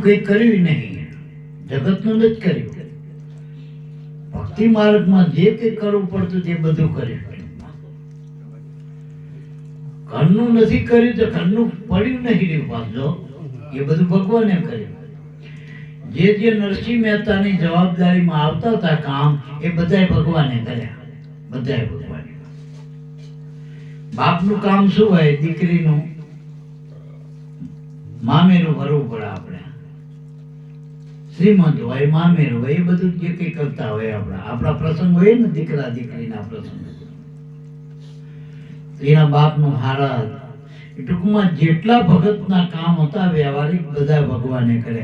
કઈ કર્યું નહીં, જગતનું જ કર્યું. ભક્તિ માર્ગમાં જે કઈ કરવું પડતું તે બધું કર્યું. ઘરનું નથી કર્યું તો ઘરનું પડ્યું નહીં રહ્યું પાછો, એ બધું ભગવાને કર્યું. જે જે નરસિંહ મહેતાની જવાબદારીમાં આવતા હતા કામ, એ બધાય ભગવાને કર્યા. બધાય ભગવાને. બાપનું કામ શું હોય? દીકરીનું મામેરું ભરવું પડે. આપણે શ્રીમંત હોય, મામેરું હોય, એ બધું જે કઈ કરતા હોય આપણા પ્રસંગ હોય ને, દીકરા દીકરીના પ્રસંગ, એના બાપનું હારા, ટૂંકમાં જેટલા ભગતના કામ હતા વ્યવહારિક, બધા ભગવાને કરે.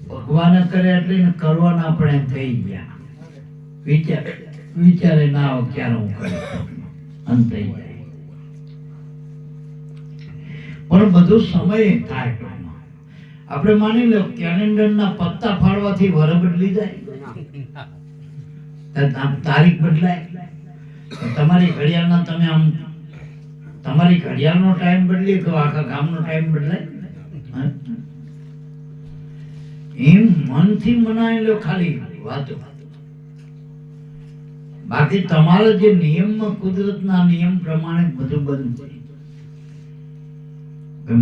ભગવાને કરે એટલે કરવાના આપણે થઈ ગયા. વિચારે ના આવે ક્યારે હું કરું, અંત થઈ જાય. પણ બધું સમય થાય. આપણે માની લો કેલેન્ડરના પત્તા ફાડવાથી વર બદલી જાય, તારીખ બદલાય. તમારી ઘડિયાળના તમે આમ તમારી ઘડિયાળનો ટાઈમ બદલી તો આખા ગામનો ટાઈમ બદલાય. એમ મનથી મનાવી લો ખાલી વાતો. બાકી તમારા જે નિયમમાં, કુદરતના નિયમ પ્રમાણે બધું બંધ છે.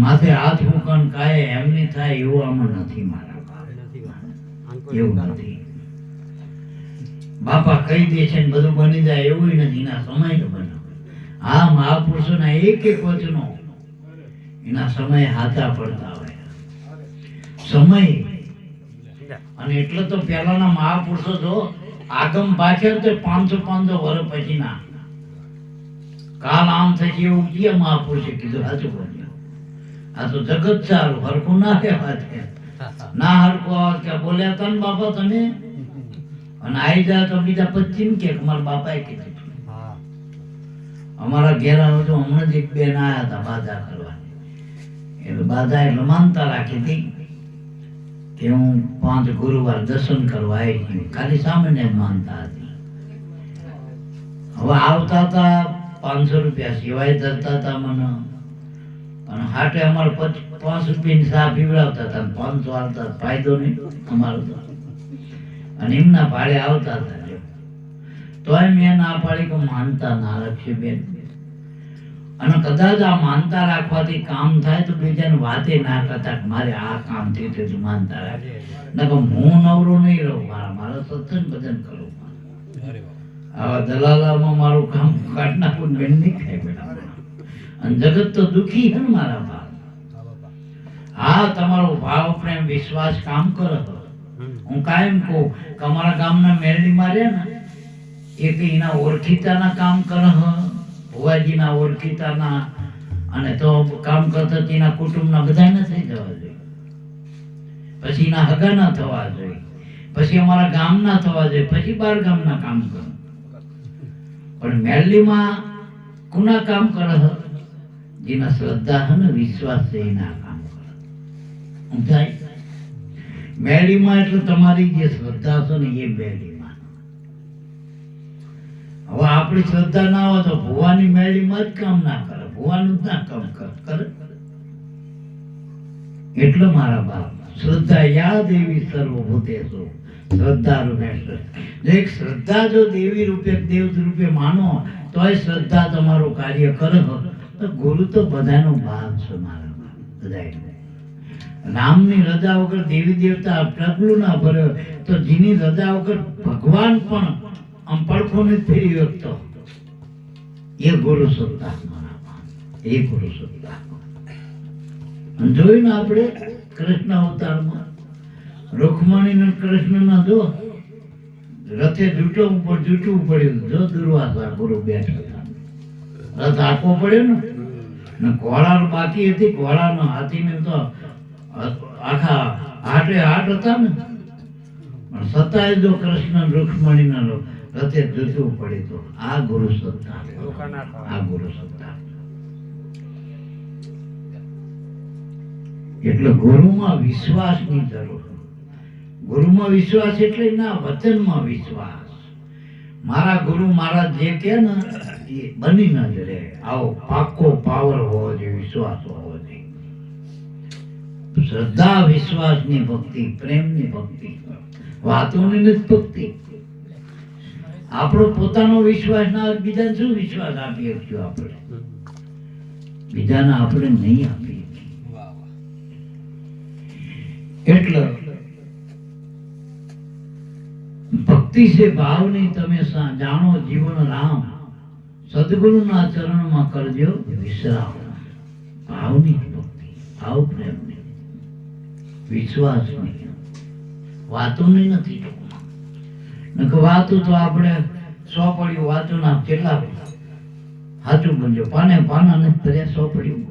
માથે હાથ મૂકન કાય એમની થાય એવું આમાં નથી. મારા બાપ એવું નથી. બાપા કહી દે છે ને બધું બની જાય એવું નથી. એના સમય બને. આ મહાપુરુષોના એક એક વચનો એના સમય હાથા પડતા હોય. સમય. અને એટલે તો પહેલાના મહાપુરુષો જો આગમ પાછળ તો 500 વર્ષ પછી ના કાલ આમ થશે એવું કયા મહાપુરુષે કીધું? સાચું બોલ્યો. આ તો જગત સારું હરખું ના કહેવા છે. ના હરખું કે બોલ્યા હતા ને બાપા તમે, અને આવી જાય તો બીજા 25 કે મારા બાપાએ કીધું. અમારા ઘેર આવે તો હમણાં જ એક બેન આવ્યા હતા બાધા કરવાની. એટલે બાધા એટલે માનતા રાખી હતી કે હું 5 ગુરુવાર દર્શન કરવા આવી છું. ખાલી સામાન્ય જ માનતા હતી. હવે આવતા હતા 500 રૂપિયા સિવાય ધરતા હતા મને, અને હાટે અમારે 5 રૂપિયાની ચા પીવડાવતા હતા. 500 આવતા, ફાયદો નહીં અમારો તો. અને એમના ભાડે આવતા હતા. તોય મેં ના પાડી કે માનતા ના રાખશે બેન. અને કદાચ આ માનતા રાખવાથી કામ થાય તો બીજાને વાતે ના કરતા કે મારે આ કામ થયું તો માનતા રાખે. ના કે હું નવરો નહીં રહું, મારા સત્સંગ ભજન કરું. આવા દલાલામાં મારું કામ કાઢ નાખું બેન નહીં ખાય બેટા. અને જગત તો દુખી છે ને મારા બાપ. હા, તમારો ભાવ પ્રેમ વિશ્વાસ કામ કરે. હું કાયમ કહું કે અમારા ગામના મેરડીમાં રહે ને, એક એના ઓળખીતાના કામ કરે, ભુવાજીના ઓળખીતાના, અને તો કામ કરતા એના કુટુંબના બધા ના થઈ જવા જોઈએ, પછી એના હગા ના થવા જોઈએ, પછી અમારા ગામના થવા જોઈએ, પછી 12 ગામના કામ કરે. પણ મેરડીમાં કોના કામ કરે? જેના શ્રદ્ધા છે ને, વિશ્વાસ છે, એના કામ કરે. સમજાય? મેરડીમાં એટલે તમારી જે શ્રદ્ધા છે ને એ મેરડી. હવે આપણી શ્રદ્ધા ના હોય તો ભુવાની મેળીમાં જ કામ ના કરે, ભુવાનું જ ના કામ કરે. એટલે મારા બાપ શ્રદ્ધા યા દેવી સર્વભૂતેષુ શ્રદ્ધા રૂપે. એક શ્રદ્ધા જો દેવી રૂપે, દેવ રૂપે માનો તો એ શ્રદ્ધા તમારું કાર્ય કરે. તો ગુરુ તો બધાનો ભાગ છે મારા બાપ. બધા રામની રજા વગર દેવી દેવતા પ્રગલું ના ભર્યો તો જેની રજા વગર ભગવાન પણ આમ પડખો નથી ફેરી શકતો. એ ગુરુ સત્તા, એ ગુરુ સત્તા. જોયું ને આપણે કૃષ્ણ અવતારમાં રૂકમણી ને કૃષ્ણ ના જો રથે જૂટવું પડ્યું. જો દુર્વાસા ગુરુ બેઠા હતા, રથ આખો પડ્યો ને ઘોડા બાકી હતી. ઘોડાનો હાથીને તો આખા હાટે હાટ હતા ને, પણ છતાંય જો કૃષ્ણ રૂકમણી ના રથે જૂટવું પડે તો આ ગુરુ સત્તા, આ ગુરુ સત્તા. એટલે ગુરુમાં વિશ્વાસની જરૂર. ગુરુમાં વિશ્વાસ એટલે ના, વચનમાં વિશ્વાસ. મારા ગુરુ મારા જે કે ને એ બની ન રહે. આવો પાક્કો પાવર હોવો જોઈએ, વિશ્વાસ હોવો જોઈએ. શ્રદ્ધા વિશ્વાસની ભક્તિ, પ્રેમની ભક્તિ, વાતોની નથી ભક્તિ. આપણો પોતાનો વિશ્વાસ ના હોય, બીજાને શું વિશ્વાસ આપી શકશું આપણે? બીજાને આપણે નહીં આપી શકીએ. એટલે ભક્તિ છે ભાવની, તમે જાણો જીવન રામ, સદગુરુના ચરણમાં કરજો વિશ્રામ. ભાવની ભક્તિ, ભાવ પ્રેમની, વિશ્વાસની, વાતોની નથી. વાતો તો આપણે 100 પડ્યું વાતો ના કેટલા સાચું બોલજો, પાના નથી ભર્યા 100 પડ્યું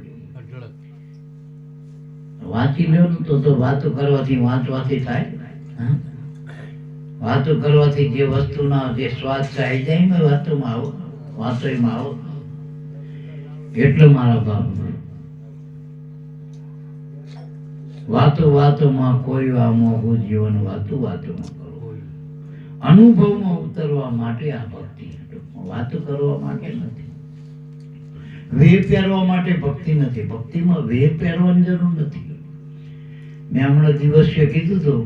વાંચી લો તો વાતો કરવાથી વાંચવાથી થાય. વાતો કરવાથી જે વસ્તુના જે સ્વાદ આવી જાય ને વાતોમાં આવો, વાતોમાં આવો. એટલે મારા બાપ વાતોમાં કોઈ મોંઘું જીવન વાતોમાં કરવું. અનુભવમાં ઉતરવા માટે આ ભક્તિ, વાતો કરવા માટે નથી, વેહ પહેરવા માટે ભક્તિ નથી. ભક્તિમાં વેહ પહેરવાની જરૂર નથી. મેં હમણાં દિવસે કીધું હતું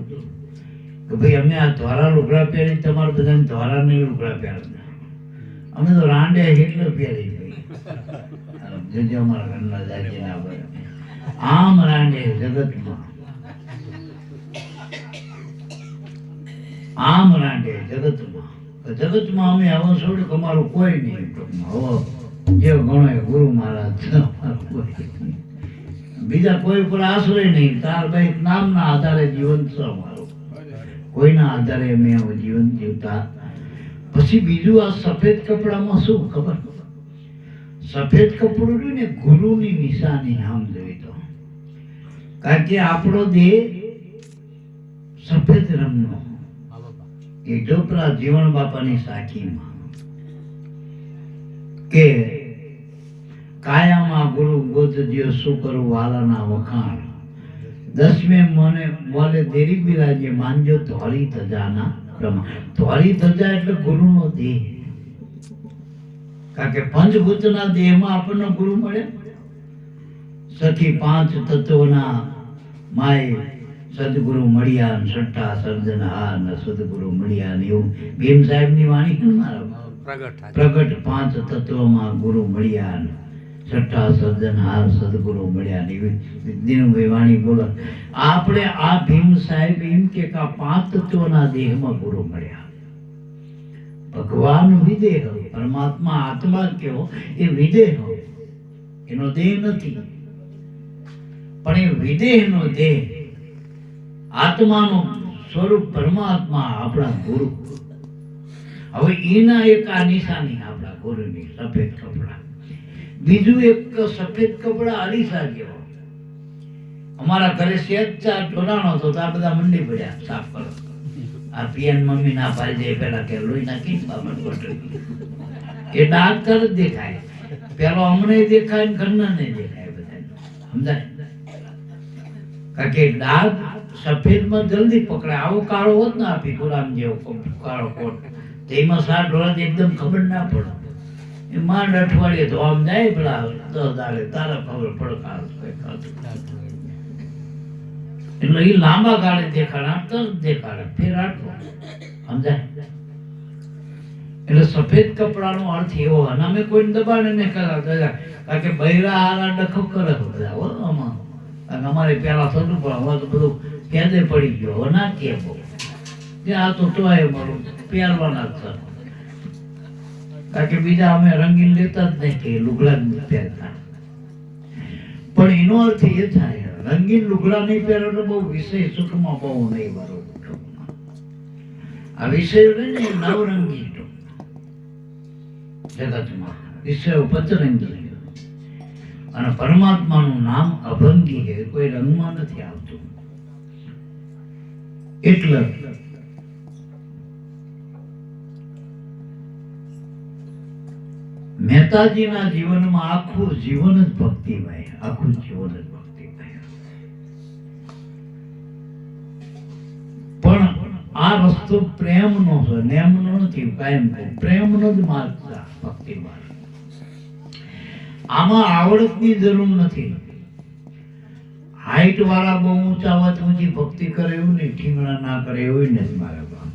કે ભાઈ અમે આ ધોરા લુગડા પહેરી, તમારે બધાને ધોરા નહીં લુગડા પહેરવાના, અમે તો રાંડે એટલે પહેરી ગઈ અમારા ઘરના જાતિના આમ રાંડે જગતમાં, આમ રાંડે જગતમાં અમે આવો છોડ્યું કે અમારું કોઈ નહીં. હવે જે ગણો ગુરુ મહારાજ, બીજા કોઈ પર આશ્રય નહીં. તાર ભાઈ નામના આધારે જીવન છે અમારું, કોઈના આધારે અમે જીવન જીવતા. પછી બીજું આ સફેદ કપડામાં શું ખબર? સફેદ કપડું રહ્યું ને ગુરુની નિશાની આમ જોઈ તો, કારણ કે આપણો દેહ સફેદ રંગનો, એ ચોપરા જીવન બાપાની સાખીમાં કે કાયામાં ગુરુ ગોતજ્યો શું કરું વાલાના વખાણ, 10મે મને બોલે દેરી બિરાજે માનજો ધોરી ધજાના પ્રમાણ. ધોરી ધજા એટલે ગુરુનો દેહ, કારણ કે પંચભૂતના દેહમાં આપણને ગુરુ મળે. સખી 5 તત્વોના માય સદગુરુ મળ્યા, છઠ્ઠા સર્જનહાર ને સદગુરુ મળ્યા. એવું ભીમ સાહેબની વાણી છે મારા પ્રગટ 5 તત્વોમાં ગુરુ મળ્યા, છઠ્ઠા સર્જનહાર સદગુરુ મળ્યા. દિનુભાઈ વાણી બોલો. આપણે આ ભીમ સાહેબ એમ કે 5 તત્વોના દેહમાં ગુરુ મળ્યા. ભગવાન વિદેહ, પરમાત્મા આત્મા કેવો એ વિદેહ, એનો દેહ નથી, પણ એ વિદેહનો દેહ, આત્માનું સ્વરૂપ પરમાત્મા આપણા ગુરુ. હવે એના એક આ નિશાની આપણા ગુરુની સફેદ કપડા. બીજું એક સફેદ કપડા અરીસા જેવો. અમારા ઘરે સેજ ઢોલાણો હતો તો આ બધા મંડી પડ્યા સાફ કરો. આ પિયન મમ્મી ના પાડી દે પેલા કે લોહી નાખી બાબત કોટરી એ ડાઘ તરત દેખાય. પેલો અમને દેખાય ને ઘરના ને દેખાય બધા, સમજાય? કારણ કે ડાઘ સફેદમાં જલ્દી પકડાય. આવો કાળો હોત ને આપી ગુલામ જેવો કાળો કોટ, તેમાં 7 ઢોળા એકદમ ખબર ના પડે. એ માંડ અઠવાડિયે તો આમ જાય પેલા 10 દાડે તારા ખબર પડકાર. એટલે એ લાંબા ગાળે દેખાડે, તરત દેખાડે, ફેર આટલો, સમજાય? એટલે સફેદ કપડાનો અર્થ એવો. અને અમે કોઈને દબાણે નહીં કરતા, કારણ કે બૈરા હારા ડખો કરે બધા હો આમાં. કારણ કે અમારે પેલા થતું પણ હવે તો બધું કેદે પડી ગયો, હવે ના કે બહુ આ તો તોય મારું પહેરવાના જ છે. કારણ કે બીજા અમે રંગીન લેતા જ નહીં કે લુગડા જ પહેરતા. પણ એનો અર્થ એ થાય રંગીન લુગડા નહીં પહેરો તો બહુ વિષય સુખમાં બહુ નહીં બરોબર. આ વિષયો ને નવરંગી જગતમાં વિષયો પચરંગી, અને પરમાત્માનું નામ અભંગી છે, કોઈ રંગમાં નથી આવતું. એટલે મહેતાજીના જીવનમાં આખું જીવન જ ભક્તિમય, આખું જીવન જ ભક્તિમય. પણ આ રસ્તો પ્રેમનો છે, નેમનો નથી. કાયમ પ્રેમનો જ માર્ગ છે ભક્તિ માર્ગ. આમાં આવડતની જરૂર નથી. હાઈટ વાળા બહુ ઊંચા હોય તો ઊંચી ભક્તિ કરે એવું નહીં, ઠીંગણા ના કરે એવું નથી મારા બાપ.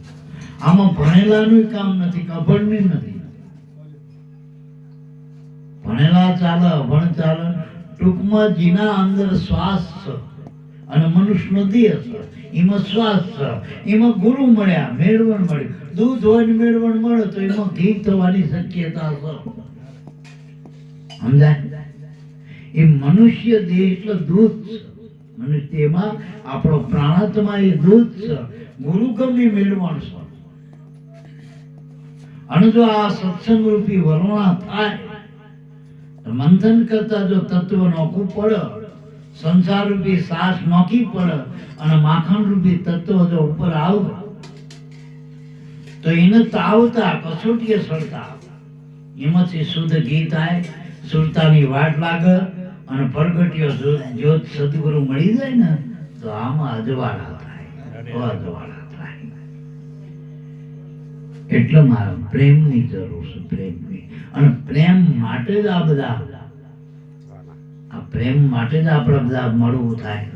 આમાં ભણેલાનું કામ નથી, અભણની નથી. ભણેલા ચાલે, અભણ ચાલે. ટૂંકમાં જેના અંદર શ્વાસ છે અને મનુષ્યનો દેહ છે, એમાં શ્વાસ છે, એમાં ગુરુ મળ્યા, મેળવણ મળ્યું. દૂધ હોય ને મેળવણ મળે તો એમાં ઘી થવાની શક્યતા છે. સમજાય? એ મનુષ્ય દેહ એટલે દૂધ છે. મનુષ્ય એમાં આપણો પ્રાણાત્મા એ દૂધ છે, ગુરુ ગમે મેળવણ છે. અને જો આ સત્સંગ રૂપી વરણા થાય, મંથન કરતા જો તત્વ નોખું પડે, સંસાર રૂપી સાસ નોખી પડે અને માખણ રૂપી તત્વ જો ઉપર આવે તો એને તાવતા કસોટીએ સળતા એમાંથી શુદ્ધ ઘી થાય, સુરતાની વાટ લાગે અને પ્રગટ્યો જ્યોત સદગુરુ મળી જાય ને તો આમાં અજવાળા થાય, અજવાળા થાય. એટલે મારા પ્રેમની જરૂર છે, પ્રેમની. અને પ્રેમ માટે જ આ બધા, આ પ્રેમ માટે જ આપણે બધા મળવું થાય.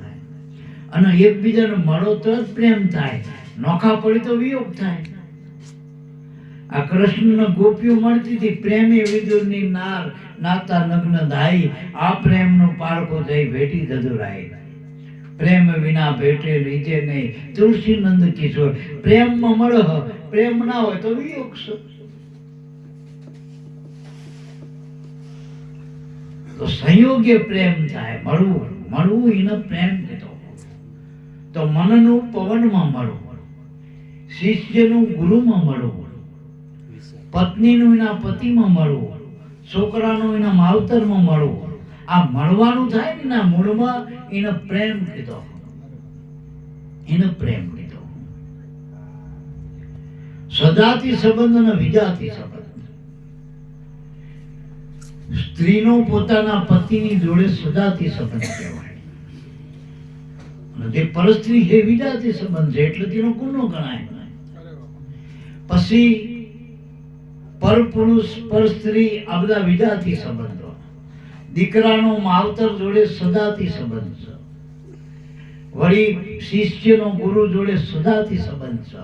અને એકબીજાને મળો તો જ પ્રેમ થાય, નોખા પડી તો વિયોગ થાય. આ કૃષ્ણ ગોપીઓ મળતી હતી, પ્રેમે વિદુરની નાર નાતા નગ્ન ધાઈ, આ પ્રેમનું પારકો થઈ ભેટી ધધુરાઈ. પ્રેમ વિના ભેટે લીધે નહીં, તુલસી નંદ કિશોર. પ્રેમમાં મળો, પ્રેમ ના હોય તો વિયોગ છે. તો સંયોગ્ય પ્રેમ થાય, મળવું, મળવું એને પ્રેમ કીધો. તો મનનું પવનમાં મળવું, શિષ્યનું ગુરુમાં મળવું, પત્નીનું એના પતિમાં મળવું, છોકરાનું એના માવતરમાં મળવું. આ મળવાનું થાય ને એના મૂળમાં એને પ્રેમ કીધો, એને પ્રેમ કીધો. સજાતી સંબંધ અને વિજાતી સંબંધ. સ્ત્રીનો પોતાના પતિની જોડે સજાતી સંબંધ કહેવાય, અને જે પરસ્ત્રી છે વિજાતી સંબંધ છે, એટલે તેનો ગુનો ગણાય. પછી પરપુરુષ પર સ્ત્રી આ બધા વિજાતી સંબંધો. દીકરાનો માવતર જોડે સદાતી સંબંધ છે, વળી શિષ્યનો ગુરુ જોડે સદાતી સંબંધ છે,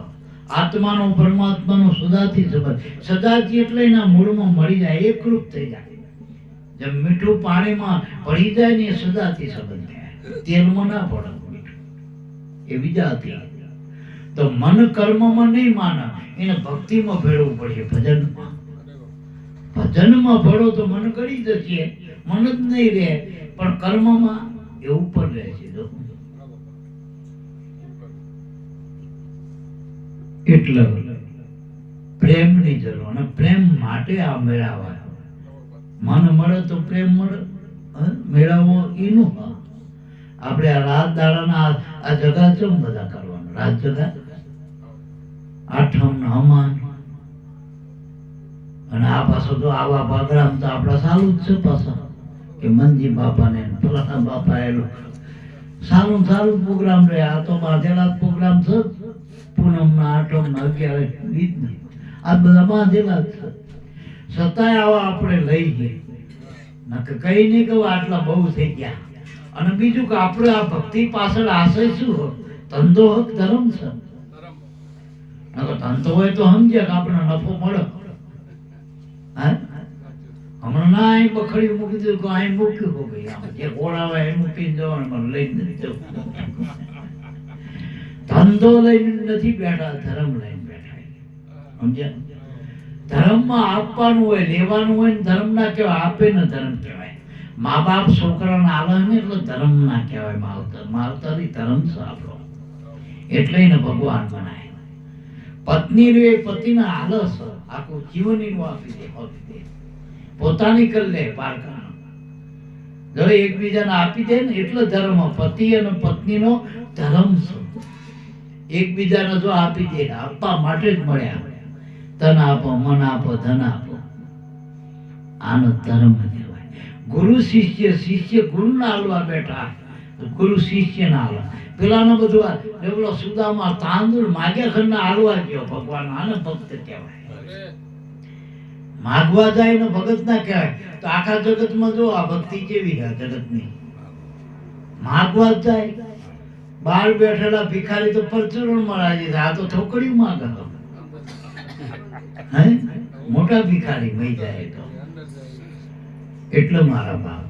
આત્માનો પરમાત્માનો સદાતી સંબંધ. સદાતી એટલે એના મૂળમાં મળી જાય, એકરૂપ થઈ જાય. જેમ મીઠું પાણીમાં ભળી જાય ને એ સદાતી સંબંધ થાય, તેલમાં ના પડે મીઠું, એ વિજાતી. તો મન કર્મમાં નહીં માને, એને ભક્તિમાં ભેળવવું પડશે, ભજનમાં. ભજનમાં ભળો તો મન કરી જશે, મન જ નહીં રહે, પણ કર્મમાં એ ઉપર રહે છે. એટલે પ્રેમની જરૂર, અને પ્રેમ માટે આ મેળાવા. મન મળે તો પ્રેમ મળે, મેળવવો એનું. આપણે આ રાત દાડાના આ જગા ચમ બધા કરવાનું, રાત જગા, આઠમ હમાન, અને આ પાછો તો આવા પ્રોગ્રામ તો આપડા સારું જ છે પાછા, કે મંજી બાપા ને ફલાણા બાપા એનું સારું સારું પ્રોગ્રામ રહે. આ તો બાંધેલા પ્રોગ્રામ છે, પૂનમ ના, આઠમ ના, 11 ગીત ને આ બધા બાંધેલા જ છે. છતાંય આવા આપણે લઈ જઈએ, કઈ નહીં કહું આટલા બહુ થઈ ગયા. અને બીજું કે આપણે આ ભક્તિ પાછળ આશય શું હોય? ધંધો હક ધર્મ છે. ધંધો હોય તો સમજે કે આપણે નફો મળે. હમણાં ના અહીં બખડી મૂકી દીધું કે અહીં મૂક્યું હો ભાઈ, આમ જે ઓળાવે એ મૂકીને જવાનું, મને લઈને નથી જવું. ધંધો લઈને નથી બેઠા, ધર્મ લઈને બેઠા. સમજ્યા? ધર્મમાં આપવાનું હોય, લેવાનું હોય ને ધર્મ ના કહેવાય, આપે ને ધર્મ કહેવાય. મા બાપ છોકરાને આલે ને એટલે ધર્મ ના કહેવાય. માવતર, માવતર એ ધર્મ છે આપણો, એટલે એને ભગવાન બનાય. પત્ની રે પતિને આલસ આખું જીવન એનું આપી દે, પોતાની કરી લે પારકા. જો એકબીજાને આપી દે ને એટલે ધર્મ. પતિ અને પત્નીનો ધર્મ છે, એકબીજાને જો આપી દે, આપવા માટે જ મળ્યા. તન આપો, મન આપો, ધન આપો, આનો ધર્મ કહેવાય. ગુરુ શિષ્ય, શિષ્ય ગુરુ ના હાલવા બેઠા, ગુરુ શિષ્ય ના હાલવા. પેલાનો બધું પેલો સુદામાં તાંદુળ માગ્યા ખરના હાલવા ગયો ભગવાન, આને ભક્ત કહેવાય. માગવા જાય ને ભગત ના કહેવાય. તો આખા જગતમાં જો આ ભક્તિ કેવી છે જગતની. માગવા જ જાય. બહાર બેઠેલા ભિખારી તો પરચુરણમાં રાજી થાય, આ તો થોકડી માગે. હે મોટા ભિખારી મઈ જાય તો. એટલે મારા બાપ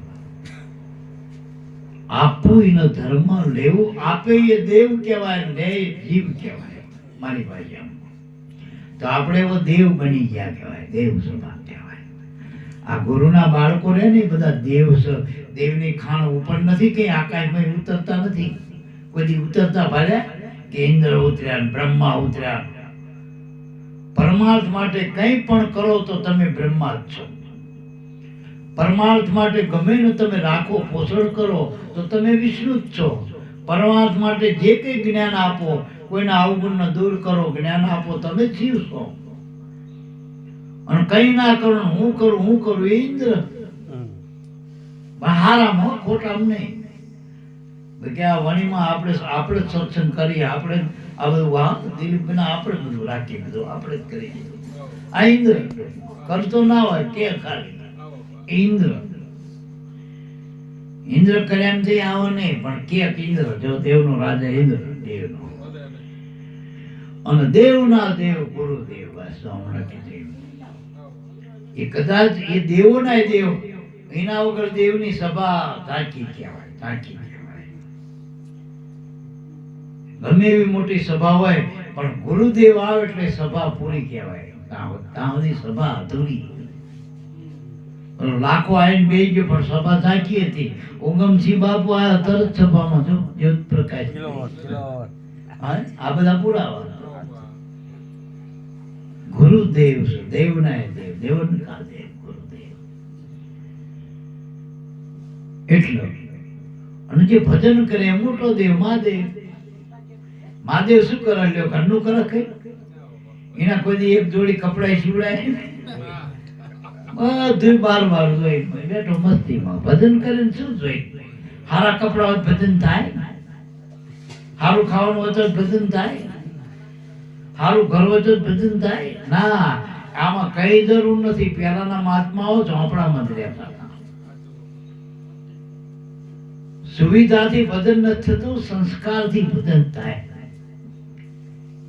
આપવું એનો ધર્મ, લેવું આપે એ દેવ કહેવાય, લે જીવ કહેવાય મારી ભાષામાં. તો આપણે એવો દેવ બની ગયા કહેવાય, દેવ સભા કહેવાય. આ ગુરુના બાળકો રહે ને બધા દેવની ખાણ ઉપર નથી, કઈ આકાશમાં ઉતરતા નથી. કોઈ દી ઉતરતા ભાર્યા કે ઇન્દ્ર ઉતર્યા, બ્રહ્મા ઉતર્યા. પરમાર્થ માટે કંઈ પણ કરો તો તમે બ્રહ્મા જ છો. પરમાર્થ માટે ગમે ને તમે રાખો, પોષણ કરો તો તમે વિષ્ણુ જ છો. પરમાર્થ માટે જે કંઈ જ્ઞાન આપો, કોઈના અવગુણને દૂર કરો, જ્ઞાન આપો, તમે જીવ છો. અને કઈ ના કરો, હું કરું એ ઇન્દ્ર. હારામાં ખોટામ નહીં. કે આ વાણીમાં આપણે સત્સંગ કરીએ, આપણે આ બધું દિલીપભાઈ આપણે બધું રાખી દીધું, આપણે જ કરી દીધું. આ ઇન્દ્ર કરતો ના હોય કે ખાલી ઇન્દ્ર કર્યા થી આવો નહીં, પણ કે ઇન્દ્ર જો દેવનો રાજા ઇન્દ્ર, દેવનો. અને દેવના દેવ ગુરુદેવ, બસ હમણાં કીધું. એ કદાચ એ દેવોના દેવ, એના વગર દેવની સભા તાકી કહેવાય, તાકી કહેવાય. ગમે એવી મોટી સભા હોય પણ ગુરુદેવ આવે એટલે સભા પૂરી કહેવાય. ત્યાં સુધી સભા અધૂરી. લાખો આવીને બે ગયો પણ સભા થાકી હતી. ઉગમસિંહ બાપુ આયા તરત સભામાં, જો જ્યોત પ્રકાશ. આ બધા પુરાવા. ગુરુદેવ છે, દેવના દેવ, દેવના દેવ, ગુરુદેવ. એટલે અને જે ભજન કરે એ મોટો દેવ મહાદેવ. મહાદેવ શું કરે લ્યો, ઘરનું કરે કઈ? એના કોઈ એક જોડી કપડા સીવડાય, બધું બાર જોઈ બેઠો મસ્તીમાં. ભજન કરીને શું જોઈ? સારા કપડા હોય ભજન થાય, સારું ખાવાનું હોય તો ભજન થાય, સારું ઘર હોય તો ભજન થાય. ના, આમાં કઈ જરૂર નથી. પેલાના મહાત્માઓ ઝોપડામાં જ રહેતા હતા. સુવિધાથી ભજન નથી થતું, સંસ્કારથી ભજન થાય.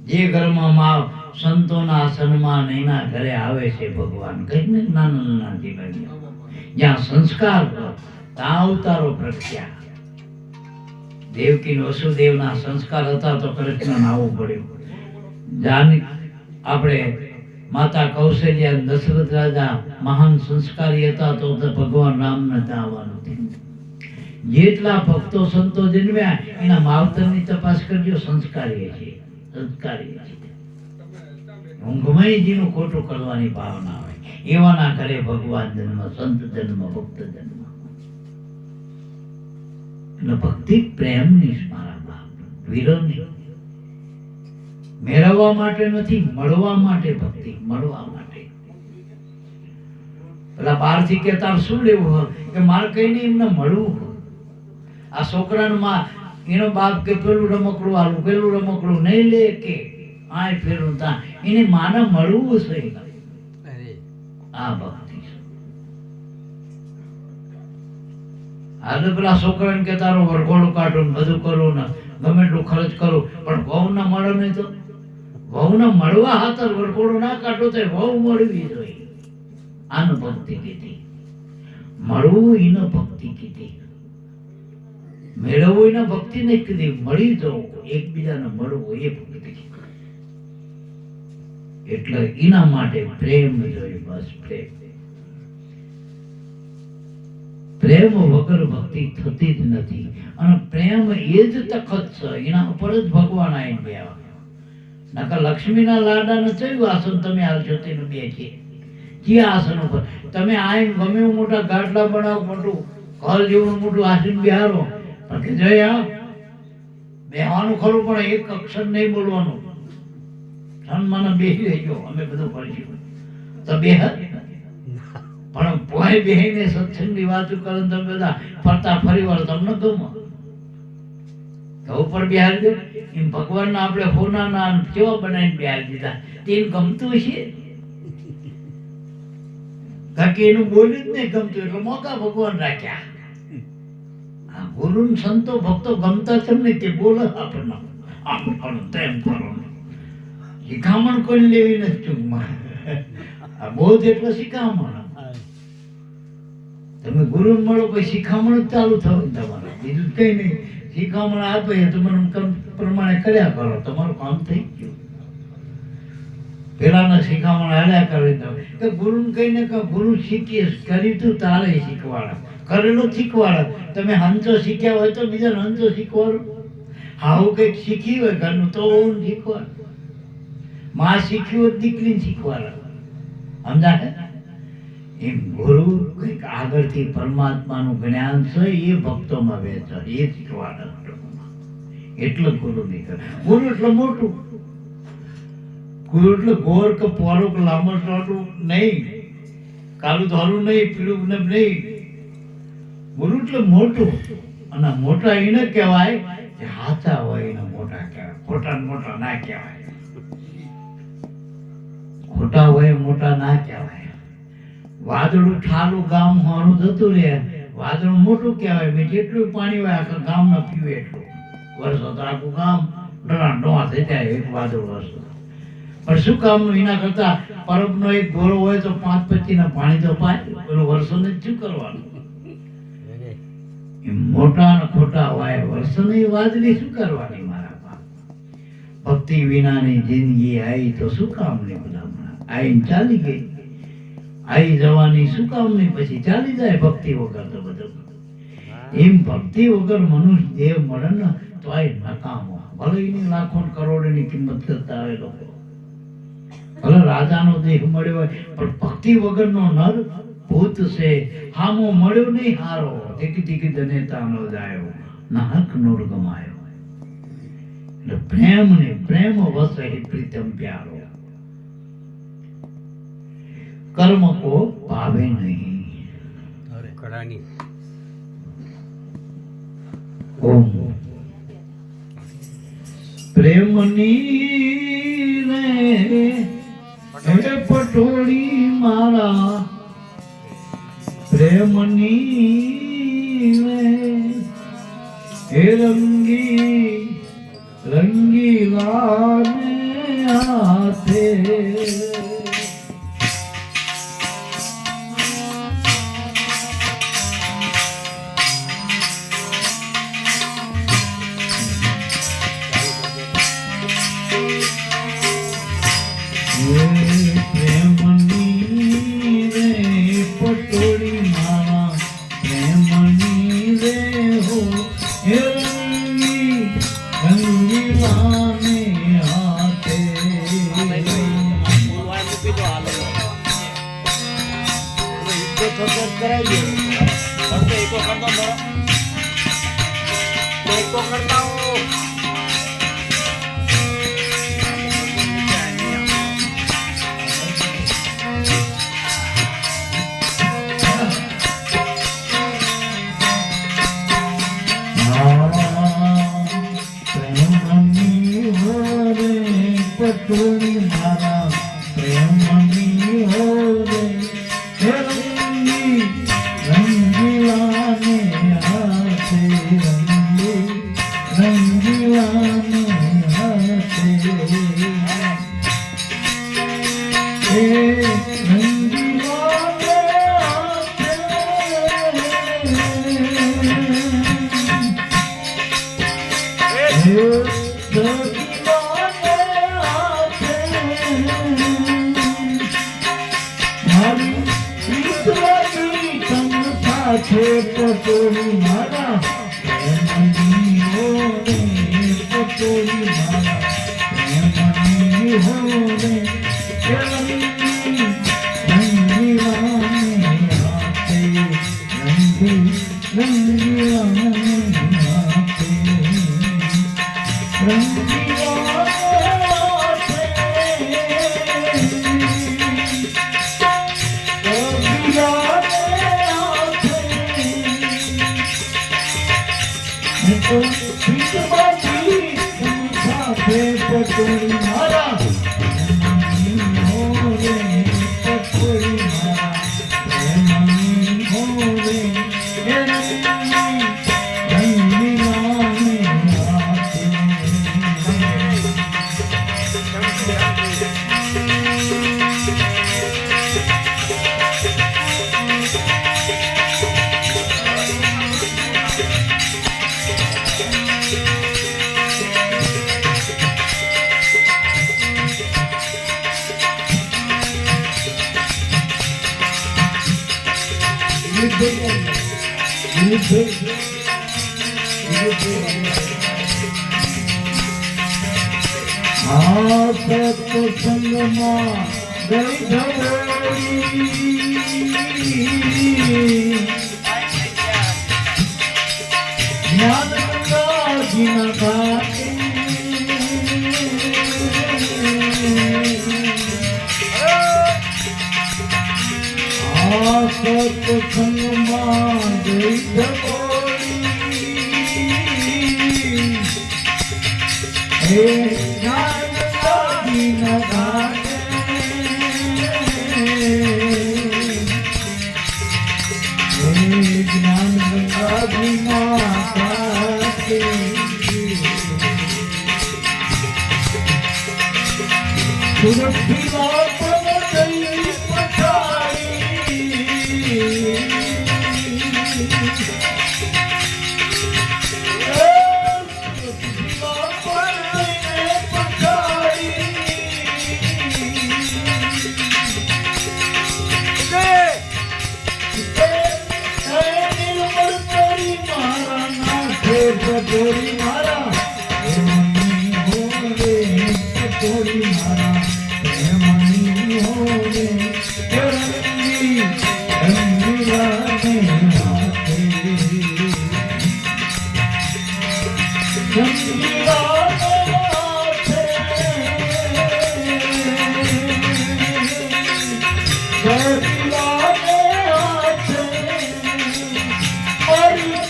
જે ઘરમાં સંતોના આસનમાં એના ઘરે આવે છે ભગવાન. કઈ ને નાના નાના જીવન જ્યાં સંસ્કાર ત્યાં અવતારો પ્રગટ્યા. દેવકી વસુદેવના સંસ્કાર હતા તો કૃષ્ણ આવવું પડ્યું. આપણે માતા કૌશલ્યા, દશરથ રાજા મહાન સંસ્કારી હતા તો ભગવાન રામને ત્યાં આવવાનું થયું. જેટલા ભક્તો સંતો જન્મ્યા એના માવતરની તપાસ કરજો, સંસ્કારી છે, સંસ્કારી છે. ઊંઘમયજીનું ખોટું કરવાની ભાવના હોય એવાના ઘરે ભગવાન જન્મ, સંત જન્મ, ભક્ત જન્મ. એટલે ભક્તિ પ્રેમની મારા બાપ, વિરોધની. મેળવવા માટે નથી, મળવા માટે ભક્તિ, મળવા માટે. પેલા બહારથી કે તાર શું લેવું કે મારે કઈ નહીં, એમને મળવું. આ છોકરાને માં એનો બાપ કે પેલું રમકડું આલું, પેલું રમકડું નહીં લે કે આ ફેરવું તા એને માને મળવું છે. આ ભક્તિ છે. આજે પેલા છોકરાને કે તારો વરઘોડું કાઢું, બધું કરું ને ગમે એટલું ખર્ચ કરું, પણ વહુ ના મળે નહીં તો વહુને મળવા હાથર વરઘોડું ના કાઢો તો વહુ મળવી જોઈએ. આનો ભક્તિ કીધી. મળવું એને ભક્તિ કીધી. મેળવવું એને ભક્તિ નહીં કીધી. મળી જવું, એકબીજાને મળવું એ ભક્તિ. એટલે એના માટે પ્રેમ જોઈએ, બસ પ્રેમ. પ્રેમ વગર ભક્તિ થતી જ નથી. અને પ્રેમ એ જ તખત છે, એના ઉપર જ ભગવાન આવીને બેવા. નકર લક્ષ્મીના લાડાને ચયું આસન તમે હાલશો તેનું બે છે. જે આસન ઉપર તમે આવીને ગમે એવું મોટા ગાટલા બનાવો, મોટું ઘર જેવું મોટું આસન બિહારો, પણ કે જય બેહવાનું ખરું પણ એક અક્ષર નહીં બોલવાનું. મને બેસી રહેજો, અમે બધું કરીશું તો બેહ. પણ પોય બેહીને સત્સંગની વાતો કરે તમે બધા ફરતા ફરી વાર તમને ગમે તો ઉપર બિહારી દે. એમ ભગવાનના આપણે હોનાના કેવા બનાવીને બિહારી દીધા, તેને ગમતું છે. કારણ કે એનું બોલ્યું જ નહીં ગમતું એટલે મોકા ભગવાન રાખ્યા. આ ગુરુ સંતો ભક્તો ગમતા છે ને કે બોલે આપણને આમ કરો તેમ કરો. શિખામણ કોઈ લેવી નથી ટૂંકમાં. આ બોધ એટલે શિખામણ. તમે ગુરુ મળો પછી શિખામણ જ ચાલુ થયું તમારે, બીજું કઈ નહીં. શિખામણ આપે તમે પ્રમાણે કર્યા કરો, તમારું કામ થઈ ગયું. પેલાના શિખામણ હાલ્યા કરી દો કે ગુરુ કહીને કે ગુરુ શીખીએ કર્યું તું તારે શીખવાડા, કરેલું શીખવાડા. તમે હંચો શીખ્યા હોય તો બીજાને હંચો શીખવાડો. હાવું કંઈક શીખી હોય ઘરનું તો હું શીખવાડ. માં શીખ્યું હોય દીકરીને શીખવાડા. સમજાય? એમ ગુરુ કંઈક આગળથી પરમાત્માનું જ્ઞાન છે એ ભક્તોમાં વહેંચે, એ શીખવાડે. એટલે ગુરુ નહીં. ગુરુ એટલે મોટું. ગુરુ એટલે ગોર કે પોરો કે લાંબો ચોટું નહીં, કાલું ધોરું નહીં, પીળું નહીં. ગુરુ એટલે મોટું. અને મોટા એને કહેવાય કે હાચા હોય એને મોટા કહેવાય, ખોટા મોટા ના કહેવાય. ખોટા હોય મોટા ના કહેવાય. વાદળું ઠાલું ગામ હોવાનું જતું રહે, વાદળું મોટું કહેવાય. મેં જેટલું પાણી હોય આખા ગામ ના પીવે એટલું. વર્ષો તો આખું ગામ ડોળા થઈ જાય એક વાદળ વર્ષો. પણ શું કામનું? એના કરતા પરબનો એક ગોળો હોય તો 5-25 ના પાણી તો પાય. પેલું વર્ષોને શું કરવાનું? મોટા ને ખોટા હોય વર્ષોની વાદળી શું કરવાની? મારા બાપ ભક્તિ વિનાની જિંદગી આવી તો શું કામની? બધા આવીને ચાલી ગઈ. આવી જવાની શું કામની? પછી ચાલી જાય ભક્તિ વગર તો બધું. એમ ભક્તિ વગર મનુષ્ય દેહ મળે ને તો આ નકામો. ભલે એની લાખો કરોડની કિંમત કરતા હોય લોકો, ભલે રાજાનો દેહ મળ્યો હોય, પણ ભક્તિ વગરનો નર ભૂત છે. હામો મળ્યો નહીં હારો, તીકી તીકી દનેતા નો જાયો, નાહક નૂર ગમાયો. એટલે પ્રેમ ને પ્રેમ વસે પ્રીતમ પ્યારો, કર્મ કો પાવે નહીં. ઓમ પ્રેમની રે પટોળી મારા, પ્રેમની રે રંગી રંગીલા ને હાથે. સત્સંગમાં ગઈ જ્ઞાનગંગાજીના ઘાટે સત્સંગમાં ગઈ જ્ઞાનગંગાજીના ઘાટે જ્ઞાનગંગાજીના ઘાટે સુરક્ષિતા પટોરી મારા પટોરી મારા પ્રેમની હોરે રંગી રંગીલાને હાથે રંગીલાને હાથે રંગીલાને હાથે ઓરી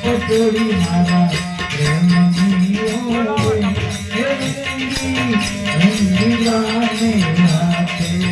પટોરી મારા પ્રેમની હોરે રંગીલાને હાથે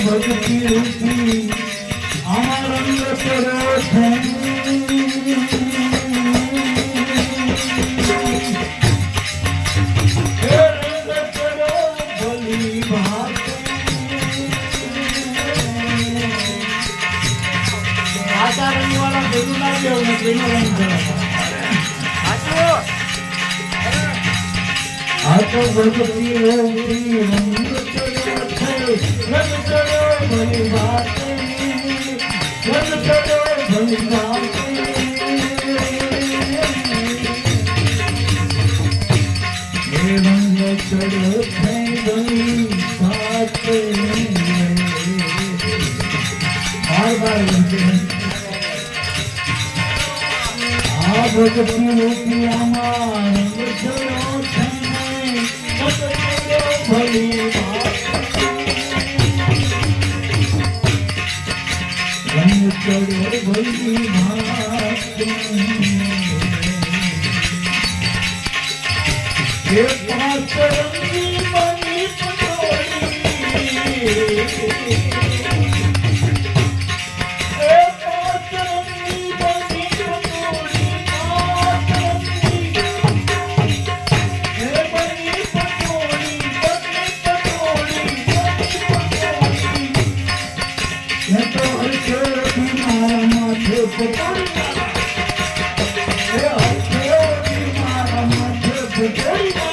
ભક્તિ રૂપી અમાર રંગ કરો છે આ તો ભક્તિ રૂપી રંગ ભલી વાત ભલી વાત રંગ ચડો થઈ ભલી વાત બાર આ ભક્તિ રૂપી આમાં રંગ ચડો થઈ ભલી વાત ચડો ભલી વાત એક પાંચ રંગી બની પટોળી એક પાંચ રંગી બની પટોળી પાંચ રંગી બની પટોળી બની પટોળી તો હરખે મારા માથે પટોળી મારા માથે પટોળી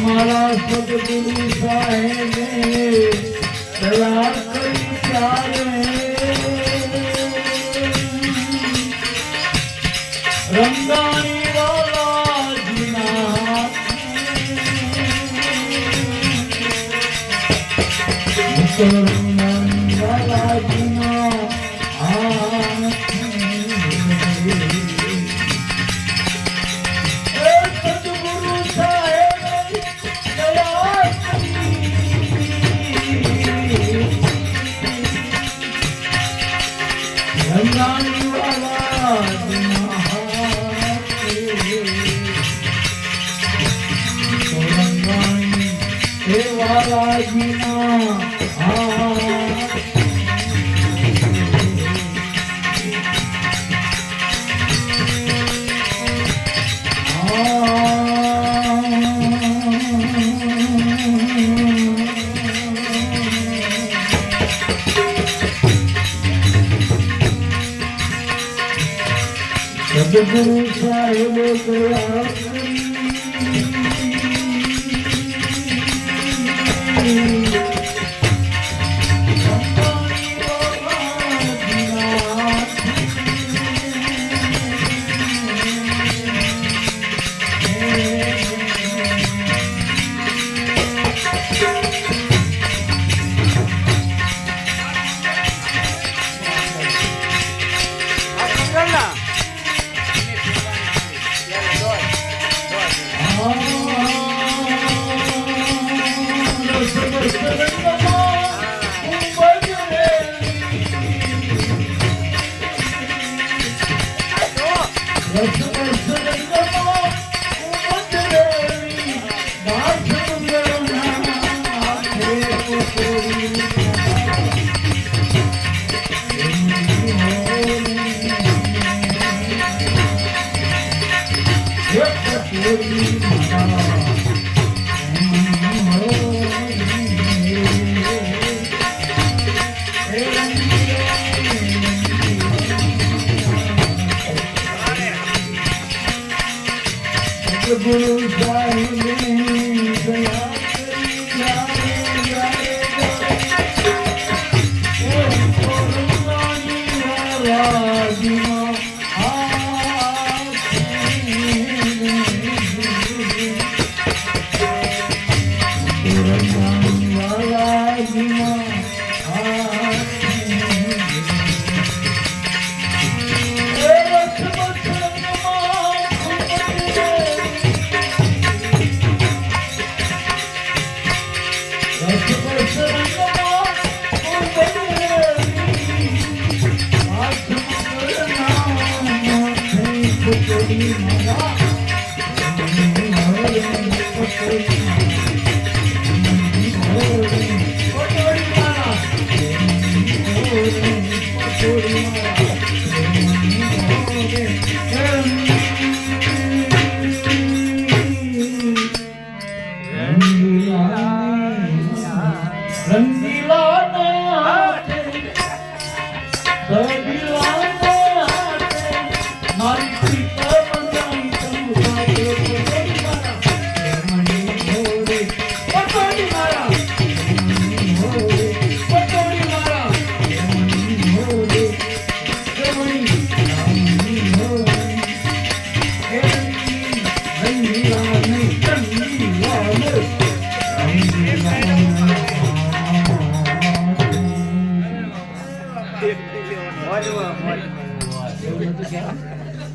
મારા સદગુરુ સાહેબે દયા કરી ત્યારે રંગાણી વાલાજીના રંગાણી વાલાજીના સદગુરુ સાહેબ ગુરુ સાહેબની દયા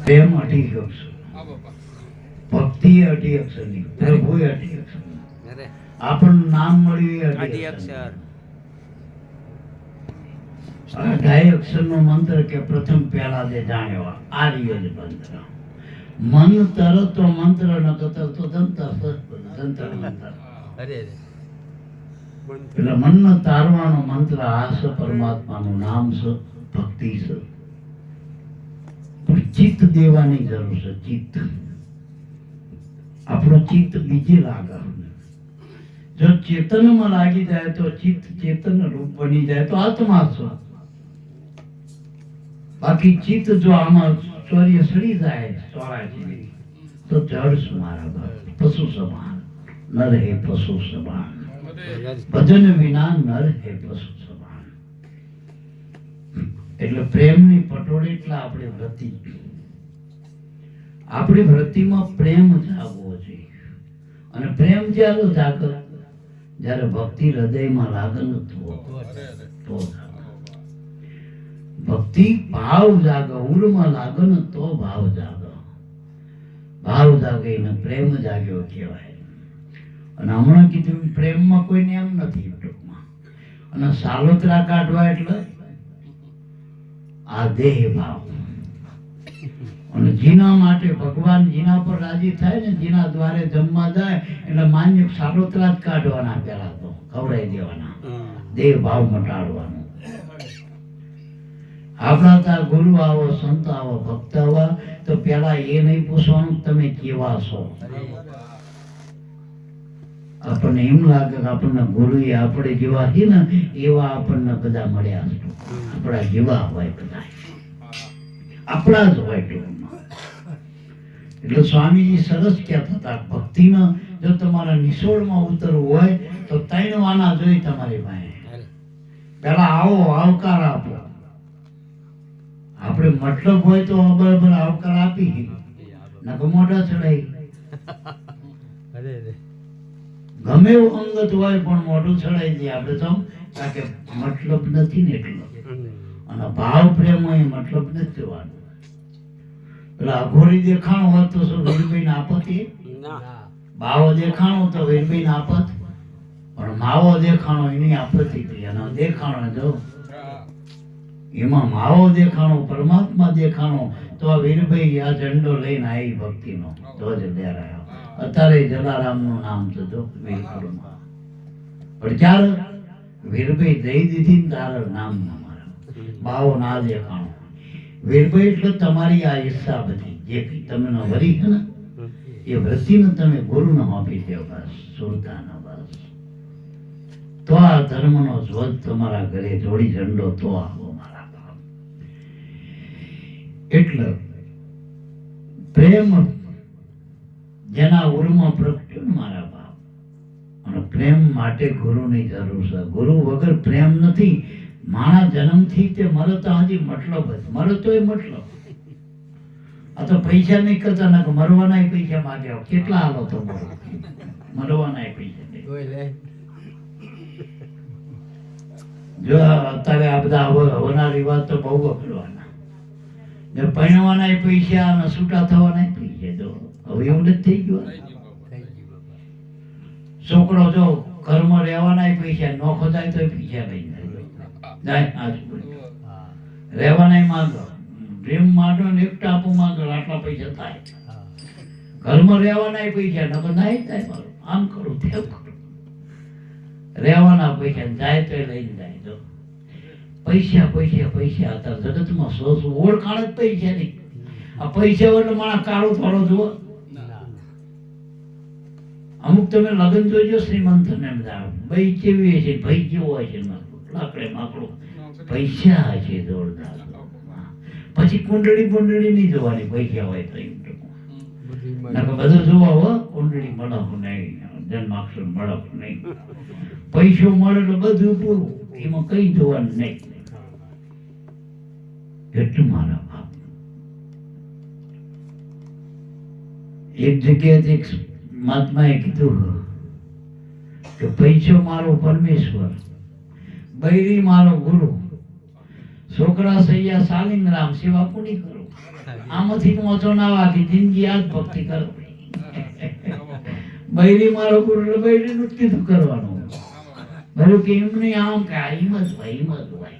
પ્રેમ 18 અક્ષર, ભક્તિ 18 અક્ષરની, પ્રભુ 18 અક્ષર, આપણું નામ મળ્યું 18 અક્ષર. 18 અક્ષરનો મંત્ર કે પ્રથમ પહેલા જે જાણ્યો આ રહ્યો જ મંત્ર. મન તરત તો મંત્ર ન કતર તો જંતર મંત્ર. એટલે મનને તારવાનો મંત્ર આ છે, પરમાત્માનું નામ છે, ભક્તિ છે. ચિત્ત દેવાની જરૂર છે. ચિત્ત આપણું ચિત્ત બીજે લાગે. જો ચેતનમાં લાગી જાય તો ચિત્ત ચેતન રૂપ બની જાય તો આત્મા છે. બાકી ચિત્ત જો આમાં ચોર્ય સડી જાય ચોરાજી તો જળ સુમારા પશુ સમાન. નર હે પશુ સમાન, ભજન વિના નર હે પશુ સમાન. એટલે પ્રેમની પટોળી એટલે આપણી વૃત્તિ. આપણી વૃત્તિમાં પ્રેમ જાગવો જોઈએ. અને પ્રેમ જ્યારે જાગે જ્યારે ભક્તિ હૃદયમાં લાગન તો ભક્તિ ભાવ જાગે, ઉરમાં લાગન તો ભાવ જાગે. ભાવ જાગે એને પ્રેમ જાગ્યો કહેવાય. અને હમણાં કીધું પ્રેમમાં કોઈ નિયમ નથી ટૂંકમાં. અને સાલોતરા કાઢવા એટલે આ દેહ ભાવ. અને જીના માટે ભગવાન જીના પર રાજી થાય ને, જીના દ્વારે જમવા જાય એટલે માન્ય સાલોતરા જ કાઢવાના, પેલા તો ખવડાવી દેવાના, દેહ ભાવ મટાડવાનો. આપણા ત્યાં ગુરુ આવો, સંત આવો, ભક્ત આવો તો પેલા એ નહીં પૂછવાનું તમે કેવા છો. આપણને એમ લાગે કે આપણને ગુરુ આપણે જેવા છે ને એવા આપણને બધા મળ્યા છે. આપણા જેવા હોય બધા, આપણા જ હોય. એટલે સ્વામીજી સરસ કહેતા હતા, ભક્તિનો જો તમારા નિસોડમાં ઉતરવું હોય તો 3 વાના જોઈ તમારી પાસે. પેલા આવો, આવકાર આપો. આપણે મતલબ હોય તો બરાબર આવકાર આપી નકો મોઢા ચડાઈ. ગમે એવું અંગત હોય પણ મોઢું ચડાઈ દે આપણે તો, કારણ કે મતલબ નથી ને એટલો. અને ભાવ પ્રેમ હોય મતલબ નથી જોવાનો. પેલા અઘોરી દેખાણો હોત તો શું વીરભાઈ ને આપત? બાવો દેખાણો તો વીરભાઈ ને આપત, પણ માવો દેખાણો એની આપત્તિ હતી. અને દેખાણો જો એમાં માવો દેખાણો, પરમાત્મા દેખાણો તો આ વીરભાઈ આ ઝંડો લઈને આવી ભક્તિનો ધ્વજ લહેરાયો. અત્યારે જલારામનું નામ તો જો વીરપુરમાં. પણ ચાર વીરભાઈ દઈ દીધી ને તારે નામ ના મારા બાવો ના દેખાણો. વીરભાઈ એટલે તમારી આ ઈચ્છા બધી જે તમે વરી છે ને એ વૃત્તિને તમે ગુરુને આપી દો બસ, સુરતાનો બસ. તો આ ધર્મનો ધ્વજ તમારા ઘરે જોડી ઝંડો તો આવો મારા બાપ. એટલે પ્રેમ જેના ઉરમાં પ્રગટ્યો ને મારા બાપ, અને પ્રેમ માટે ગુરુની જરૂર છે. ગુરુ વગર પ્રેમ નથી. માણસ જન્મથી તે મરે તો હજી મતલબ જ, મરે તોય મતલબ. આ તો પૈસા નહીં કરતા, ના મરવાના પૈસા માંગ્યા કેટલા હાલો તો મરવાના પૈસા નહીં. જો અત્યારે આ બધા હવના રિવાજ તો બહુ વખરવાના. જો પરણવાના પૈસા અને છૂટા થવાના પૈસા. જો હવે એવું નથી થઈ ગયું. છોકરો જો ઘરમાં રહેવાના પૈસા, નોખો જાય તો પૈસા લઈ જાય. રહેવાના માંગો, પ્રેમ માંગો ને એક ટાપુ માંગો, આટલા પૈસા થાય. ઘરમાં રહેવાના પૈસા, નકર નહીં થાય. મારું આમ કરું તેમ કરું. રહેવાના પૈસા જાય તો લઈને જાય. જો પૈસા પૈસા પૈસા અત્યારે જગતમાં સો ઓળખાણ જ પૈસા નહીં. આ પૈસા એટલે મારા કાળો થોડો જુઓ. અમુક તમે લગ્ન જોજો શ્રીમંત ને બધા ભાઈ કેવી હોય છે, ભાઈ કેવો હોય છે, લાકડે માકડો પૈસા હશે જોરદાર. પછી કુંડળી બુંડળી નહીં જોવાની, પૈસા હોય તો બધું જોવા હો. કુંડળી મળક નહીં, જન્માક્ષર મળક નહીં. પૈસો મળે તો બધું પૂરું, એમાં કઈ જોવાનું નહીં. એટલું મારા બાપ. એક જગ્યાએ એક મહાત્માએ કીધું કે પૈસો મારો પરમેશ્વર, બૈરી મારો ગુરુ, છોકરા સૈયા સાલિંગ રામ, સેવા પૂરી કરો. આમાંથી મોચો ના વાગી, જિંદગી યાદ ભક્તિ કરો. બૈરી મારો ગુરુ એટલે બૈરીનું જ કીધું કરવાનું. ભલે કે એમ નહીં, આમ કે હિંમત હોય, હિંમત હોય.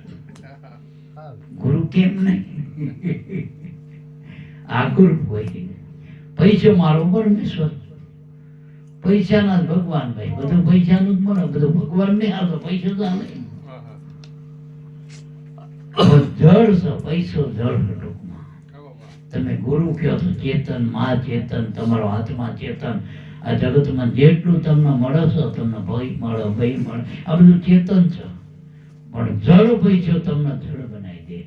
ગુરુ કેમ નહીં? આ ગુરુ હોય. પૈસો મારો પરમેશ્વર, પૈસાના જ ભગવાન. ભાઈ બધું પૈસાનું જ મળે, બધું ભગવાન ને હાલો, પૈસો ચાલે. જળ છે પૈસો, જળ ટૂંકમાં. તમે ગુરુ કહો તો ચેતન, મા ચેતન, તમારો આત્મા ચેતન. આ જગતમાં જેટલું તમને મળે છે, તમને ભય મળે, ભય મળે, આ બધું ચેતન છે. પણ જળ પૈસો તમને જળ બનાવી દે.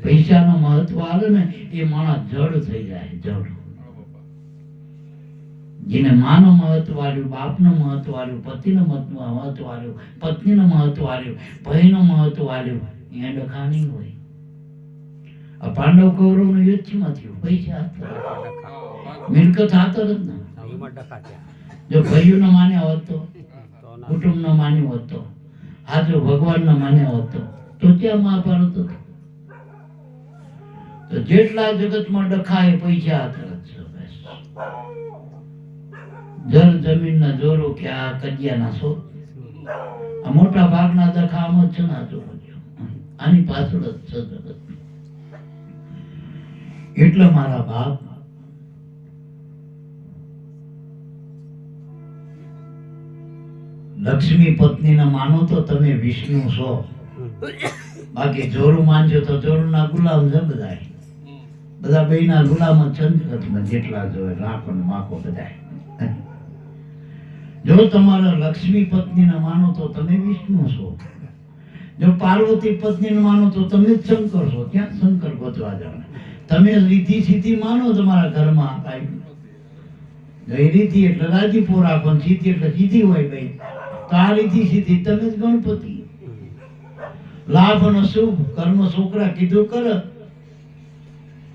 પૈસાનો મહત્વ આવે ને એ માણસ જળ થઈ જાય. જળ જેને માનું મહત્વ આવ્યું, બાપનું મહત્વ આવ્યું, પતિનું મહત્વ આવ્યું, પત્નીનું મહત્વ આવ્યું, ભાઈનું મહત્વ આવ્યું, અહીંયા ડખા નહીં હોય. આ પાંડવ કૌરવનું યુદ્ધ શેમાં થયું? પૈસા મિલકત હાથર જ ને. જો ભાઈઓને માન્યા હોત તો, કુટુંબને માન્યો હોત તો, હાજો ભગવાનને માન્યા હોત તો ક્યાં મહાભારત હતું? તો જેટલા જગતમાં ડખા એ પૈસા હાથર જ છે. જળ જમીનના જોરો કે આ કજિયાના સો, આ મોટા ભાગના દખા આમ જ છે ને. આની પાછળ જ છે જગત. એટલે મારા બાપ, લક્ષ્મી પત્નીને માનો તો તમે વિષ્ણુ છો. બાકી જોરું માનજો તો જોરુના ગુલામ છે બધા. બધા બેના ગુલામ જ છે જગતમાં, જેટલા જોયે રાખો ને માકો બધા. જો તમારા લક્ષ્મી પત્નીને માનો તો તમે વિષ્ણુ છો. જો પાર્વતી પત્નીને માનો તો તમે જ શંકર છો. ક્યાં શંકર ગોતવા જાણે? તમે રીતિ સીધી માનો તમારા ઘરમાં. રીતિ એટલે રાજીપો રાખો, સીધી એટલે સીધી હોય. ભાઈ તો આ રીતિ સીધી તમે જ ગણપતિ. લાભ અને શુભ કર્મ છોકરા કીધું કરે,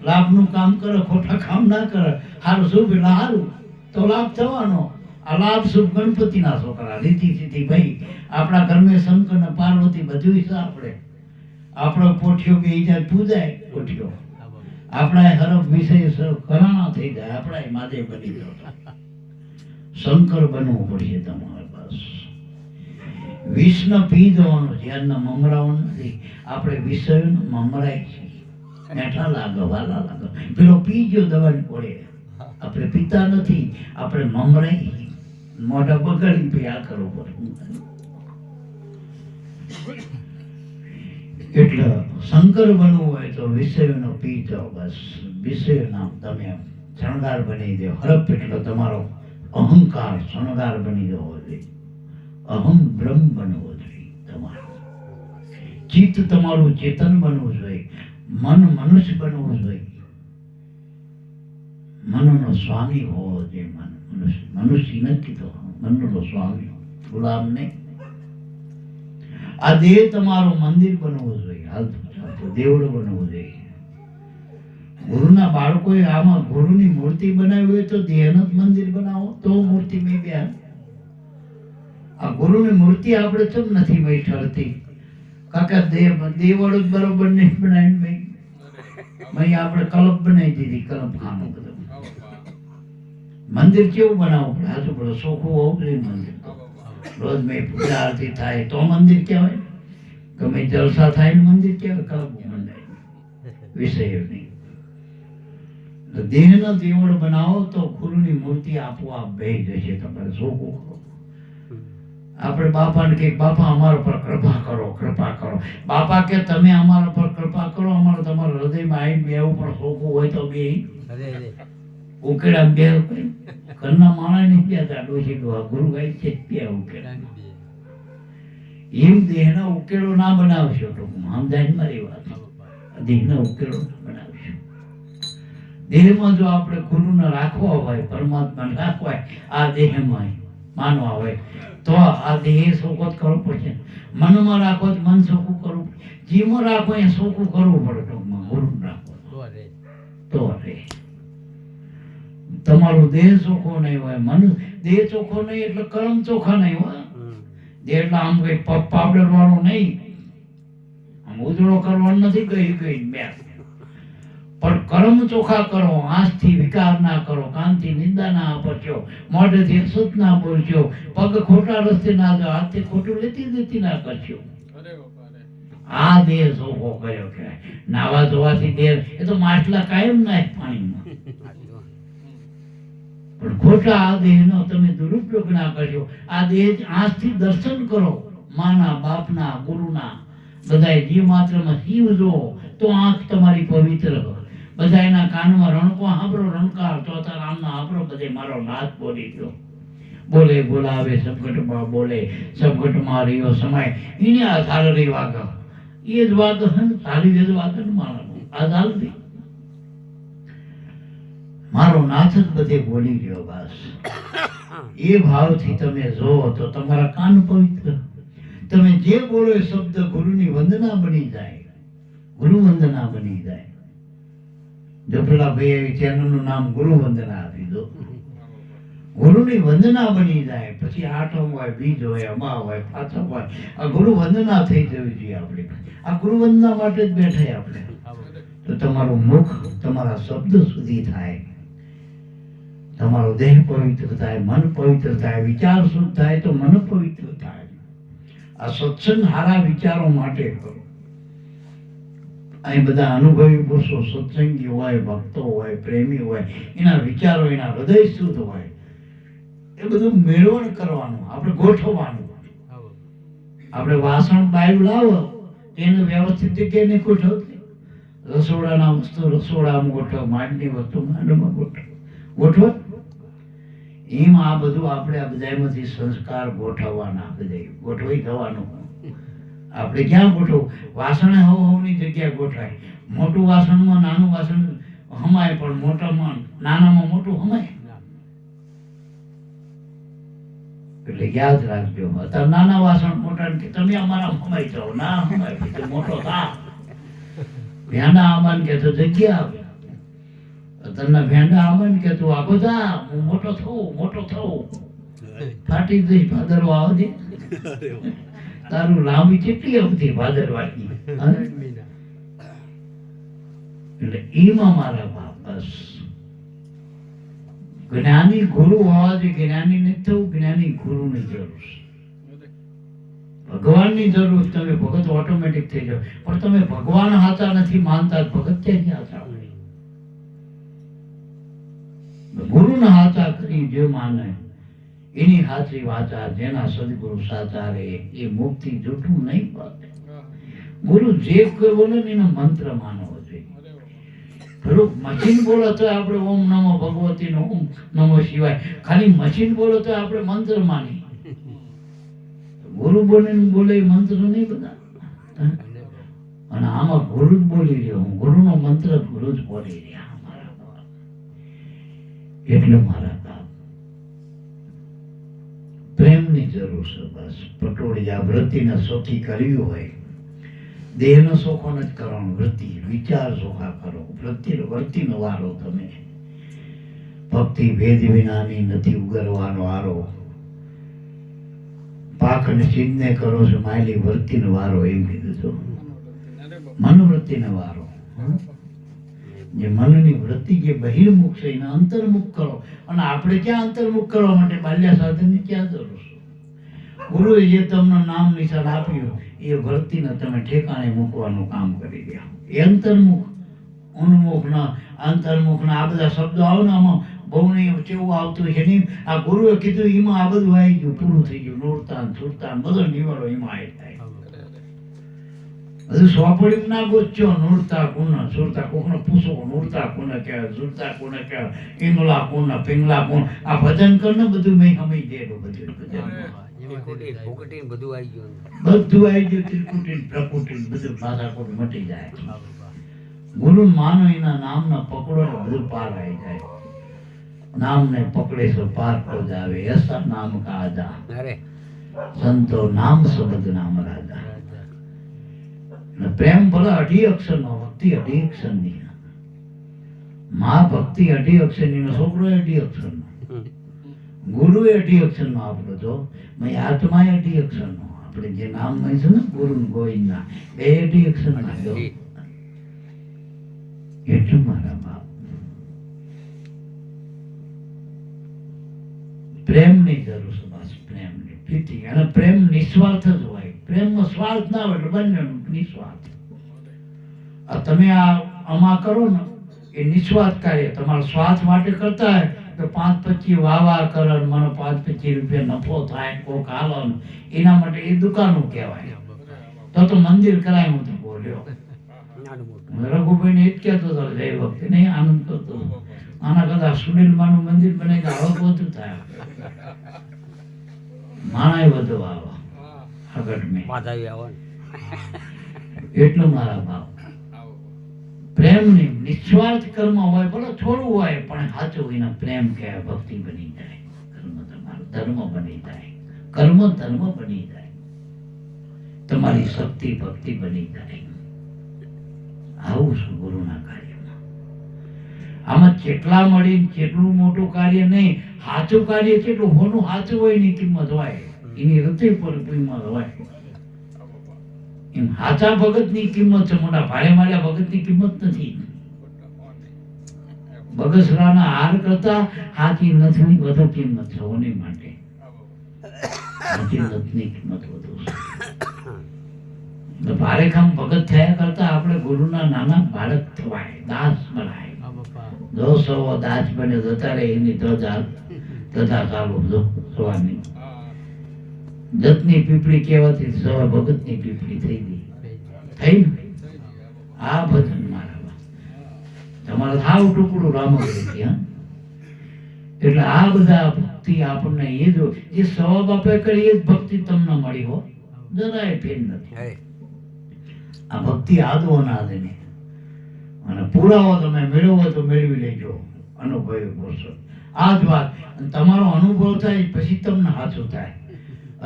લાભનું કામ કરે, ખોટા કામ ના કરે. સારું શુભ એટલે સારું, તો લાભ થવાનો. આ લાભ શુભ ગણપતિના છોકરા, રીતિ સીધી. ભાઈ આપણા ઘરમાં શંકર ને પાર્વતી બધું છે. આપણો પોઠિયો બે જાય પૂજાય. પોઠિયો આપણા હરફ વિષય ઘણા થઈ જાય. આપણા માદે બની જાય. શંકર બનવું પડશે તમારે. બસ વિષને પી જવાનું છે, એના મમરાવાનું નથી. આપણે વિષયનું મમરાય છે. મેઠા લાગે, વાલા લાગે. પેલો પી ગયો દવાની પડે. આપણે પીતા નથી, આપણે મમરાય. મોઢા બગાડી પી આ કરવું પડે. એટલે શંકર બનવું હોય તો વિષયનો પી જાઓ. બસ વિષય નામ તમે શણગાર બની દો. હરપ એટલે તમારો અહંકાર શણગાર બની જવો જોઈએ. અહમ બ્રહ્મ બનવો જોઈએ. તમારું ચિત્ત તમારું ચેતન બનવું જોઈએ. મન મનુષ્ય બનવું જોઈએ. મનનો સ્વામી હોવો જોઈએ. મનુષ્ય નથી તો મનનો સ્વામી, ગુલામ નહીં. આ દેહ તમારું મંદિર બનવું જોઈએ. હાલતું દેવડો બનવું જોઈએ. ગુરુના બાળકોએ આમાં ગુરુની મૂર્તિ બનાવી હોય તો દેહનું જ મંદિર બનાવો તો મૂર્તિ મેં બેન. આ ગુરુની મૂર્તિ આપણે ચમ નથી ભાઈ ઠરતી? કાકા દેવડો જ બરોબર નહીં બનાવી ભાઈ આપણે કલપ બનાવી દીધી. કલપ ખાનું બધું મંદિર કેવું બનાવવું પડે? હાથું પડે ચોખ્ખું હોવું જોઈએ મંદિર. રોજ મેં પૂજા આરતી થાય તો મંદિર કહેવાય. ગમે જલસા થાય ને મંદિર કહેવાય. કલપ મંડાય વિષય નહીં. દેહનો દેવળ બનાવો તો ગુરુની મૂર્તિ આપોઆપ બેહી જશે. તમારે ચોખ્ખું કરો. આપણે બાપાને કે બાપા અમારા પર કૃપા કરો, કૃપા કરો. બાપા કે તમે અમારા પર કૃપા કરો, અમારે તમારા હૃદયમાં આવીને બેવું પણ ચોખ્ખું હોય તો બે ઉકેડા બે ઘરના માણસ નહીં બેતા ડોસી ડોહા ગુરુ ગાય છે બે ઉકેડા. એમ દેહના ઉકેલો ના બનાવશો. ટૂંકમાં સમજાય મારી વાત. દેહના ઉકેલો ના બનાવશો. દેહમાં જો આપણે ગુરુને રાખવા હોય, પરમાત્માને રાખવા હોય, આ દેહમાં માનવા હોય તો આ દેહ શોકો કરવો પડશે. મનમાં રાખો તો મન શોકું કરવું. જીવમાં રાખો એ શોકું કરવું પડે. ટૂંકમાં ગુરુ રાખો તો રે. તમારો દેહ ચોખ્ખો નહીં હોય, મન દેહ ચોખ્ખો નહીં એટલે કર્મ ચોખ્ખા નહીં હોય. દેહ એટલે આમ કઈ પાવડર વાળો નહીં, આમ ઉજળો કરવાનો નથી કઈ બે. પણ કર્મ ચોખ્ખા કરો. આંખથી વિકાર ના કરો, કાનથી નિંદા ના આપશો, મોઢેથી અશુદ્ધ ના બોલશો, પગ ખોટા રસ્તે ના જાઓ, હાથથી ખોટું લેતી ના કરશો. આ દેહ ચોખ્ખો કર્યો કહેવાય. નાવા ધોવાથી દેહ એ તો માટલા કાયમ નાખ પાણીમાં. પણ ખોટા આ દેહનો તમે દુરુપયોગ ના કરશો. આ દેહ આંખથી દર્શન કરો, માના, બાપના, ગુરુના, બધા જીવ માત્રમાં શિવ જો તો આંખ તમારી પવિત્ર. બધા એના કાનમાં રણકો સાંભળો, રણકાર ચોથા રામના સાંભળો. બધે મારો નાથ બોલી ગયો. બોલે બોલાવે સબગટમાં બોલે, સબગટમાં રહ્યો સમાય. એને આ સારી વાગ એ જ વાગ હે ને, સારી જ વાગ ને મારા આ ચાલતી. મારો નાથ જ બધે બોલી ગયો. બસ એ ભાવથી તમે જોવો તો તમારા કાન પવિત્ર. તમે જે બોલો એ શબ્દ ગુરુની વંદના બની જાય. ગુરુ વંદના બની જાય. જો પેલા ભાઈ ચેનલનું નામ ગુરુ વંદના આપી દો. ગુરુની વંદના બની જાય. પછી આઠમ હોય, બીજ હોય, અમા હોય, પાછમ હોય, આ ગુરુ વંદના થઈ જવી જોઈએ. આપણે આ ગુરુ વંદના માટે જ બેઠા આપણે. તો તમારું મુખ તમારા શબ્દ સુધી થાય, તમારો દેહ પવિત્ર થાય, મન પવિત્ર થાય, વિચાર શુદ્ધ થાય તો મન પવિત્ર થાય. આ સત્સંગ સારા વિચારો માટે કરો. અહીં બધા અનુભવી પુરુષો સત્સંગી હોય, ભક્તો હોય, પ્રેમી હોય, એના વિચારો, એના હૃદય શુદ્ધ હોય. એ બધું મેળવણ કરવાનું, આપણે ગોઠવવાનું. આપણે વાસણ બહાર લાવો એને વ્યવસ્થિત જગ્યાએ નહીં ગોઠવતી. રસોડાના વસ્તુ રસોડામાં ગોઠવ, માંડની વસ્તુ માંડમાં ગોઠવો. એમ આ બધું આપણે આ બધામાંથી સંસ્કાર ગોઠવવાના. બધે ગોઠવાઈ થવાનું. આપણે ક્યાં ગોઠવું? વાસણે હવની જગ્યા ગોઠવાય. મોટું વાસણમાં નાનું વાસણ હમાય, પણ મોટામાં નાનામાં મોટું હમાય. એટલે યાદ રાખજો. અત્યારે નાના વાસણ મોટા કે તમે અમારા હમાઈ જાઓ. ના હમાય, મોટો થા. ભેંડા આમાં કે તો જગ્યા આવે. તને ભેંડા આમાં કે તું આખો જા, હું મોટો થવું. ફાટી જઈશ ભાદરવો આવતી. તારું લાંબી કેટલી અવધી ભાદરવાની. એટલે એમાં મારા બાપ બસ જ્ઞાની ગુરુ હોવા જોઈએ. જ્ઞાની નથી થવું, જ્ઞાની ગુરુની જરૂર છે. ભગવાનની જરૂર. તમે ભગત ઓટોમેટિક થઈ જાવ. પણ તમે ભગવાન હાચા નથી માનતા, ભગત ક્યાંથી હાચા હોય? ગુરુના હાચા કરી જે માને એની હાચી વાચા. જેના સદગુરુ સાચા રે એ મુક્તિ જૂઠું નહીં પામે. ગુરુ જે બોલે ને એનો મંત્ર માનવો જોઈએ. પેલું મશીન બોલો તો આપણે ઓમ નમો ભગવતી નો ઓમ નમો શિવાય, ખાલી મશીન બોલો તો આપણે મંત્ર માની. ગુરુ બોલે એ મંત્ર નહીં બધા. અને આમાં ગુરુ જ બોલી રહ્યો, હું ગુરુનો મંત્ર ગુરુ જ બોલી રહ્યા મારા બાપ. એટલે મારા બાપ પ્રેમની જરૂર છે. બસ પટોળી આ વૃત્તિને સોખી કરવી હોય, દેહનો સોખો નથી કરવાનો, વૃત્તિ વિચાર સોખા કરો. વૃત્તિનો વારો તમે. ભક્તિ ભેદ વિનાની નથી ઉગરવાનો આરો, પાકને સિદ્ધને કરો છો માયલી વૃત્તિનો વારો. એમ કીધું તો મનોવૃત્તિનો વારો. જે મનની વૃત્તિ જે બહિર્મુખ છે એને અંતર્મુખ કરો. અને આપણે ક્યાં અંતર્મુખ કરવા માટે બાલ્યા સાધનની ક્યાં જરૂર છે? ગુરુએ જે તમને નામ નિશાન આપ્યું એ વૃત્તિને તમે ઠેકાણે મૂકવાનું કામ કરી રહ્યા. એ અંતર્મુખ ઉન્મુખ ના અંતર્મુખ ના આ બધા શબ્દો આવનામાં બહુ નહીં કેવું આવતું છે નહીં. આ ગુરુએ કીધું એમાં આ બધું આવી ગયું, પૂરું થઈ ગયું. નૂરતાન સુરતાન બધો નિવારો એમાં આવી થાય. બધું સોપડી ના ગોચ્યો. નૂરતા કોના સુરતા કોકને પૂછો, નૂરતા કોને કહેવાય, સુરતા કોને કહેવાય, ઈંગલા કોના પિંગલા કોણ. આ ભજન કરને બધું મેં સમજી દેલું. બધું બધું આવી ગયું, ત્રિકુટી પ્રકુટી બધું માથાકૂટ મટી જાય. ગુરુ માનો એના નામના પકડો ને બધું પાર આવી જાય. નામને પકડે તો પાર પર જાવે, એસા નામ કા આજા. સંતો નામ શબ્દ નામ રાજા. પ્રેમ ભલે 8 અક્ષરનો, ભક્તિ 8 અક્ષરની. મા ભક્તિ 8 અક્ષરની, છોકરો 8 અક્ષરનો, ગુરુ 8 અક્ષરનો. આપણો તો આત્મા 8 અક્ષરનો. આપણે જે નામ છે ને ગુરુ ગોવિંદના, બે 8 અક્ષરના. એટલું મારા બાપ પ્રેમની જરૂર છે. બસ પ્રેમની પ્રીતિ. અને પ્રેમ નિસ્વાર્થ જ હોય. પ્રેમમાં સ્વાર્થ ના હોય એટલે બંનેનું નિસ્વાર્થ. તમે આમાં કરો ને એ નિસ્વાર્થ કાર્ય. તમારા સ્વાર્થ માટે કરતા હોય તો 5-25 વાવા કરે, મને 5-25 રૂપિયા નફો થાય, કોક હાલો, એના માટે એ દુકાનું કહેવાય. તો મંદિર કરાય. હું તો બોલ્યો રઘુભાઈ ને જ કહેતો હતો એ વખતે નહીં આનંદ કરતો. આના કદાચ સુનિલમાનું મંદિર બને કે આવક વધુ થાય, માણાય વધુ આવે આગળ મેં. એટલું મારા બાપ પ્રેમની નિસ્વાર્થ કર્મ હોય, ભલે થોડું હોય પણ સાચું એના પ્રેમ કહેવાય. ભક્તિ બની જાય, કર્મ તમારું ધર્મ બની જાય, કર્મ ધર્મ બની જાય, તમારી શક્તિ ભક્તિ બની જાય. આવું છું ગુરુના કાર્યમાં. આમાં કેટલા મળી કેટલું મોટું કાર્ય નહીં, સાચું કાર્ય કેટલું હોનું સાચું હોય એની કિંમત હોય, એની હૃદય પર કિંમત હોય. એમ સાચા ભગતની કિંમત છે, મોટા ભારે માર્યા ભગતની કિંમત નથી. બગસરાના હાર કરતા સાચી નથની વધુ કિંમત છે હોની માટે. સાચી નથની કિંમત વધુ છે. ભારે કામ ભગત થયા કરતા આપણે ગુરુના નાના બાળક થવાય, દાસ બનાય. જો સવો દાસ બને જતા રહે એની તથા ચાલુ સવાની જતની પીપળી કહેવાથી સવા ભગતની પીપળી થઈ ગઈ. થઈ ને આ ભજન મારા તમારે થાવ ટુકડું રામગઢથી. હા એટલે આ બધા ભક્તિ આપણને એ જો જે સવા બાપે કરી એ જ ભક્તિ તમને મળી હો, જરાય ફેર નથી. આ ભક્તિ આદો અનાદની. અને પુરાવો તમે મેળવો તો મેળવી લેજો, અનુભવી બોલશો. આ જ વાત તમારો અનુભવ થાય પછી તમને સાચું થાય.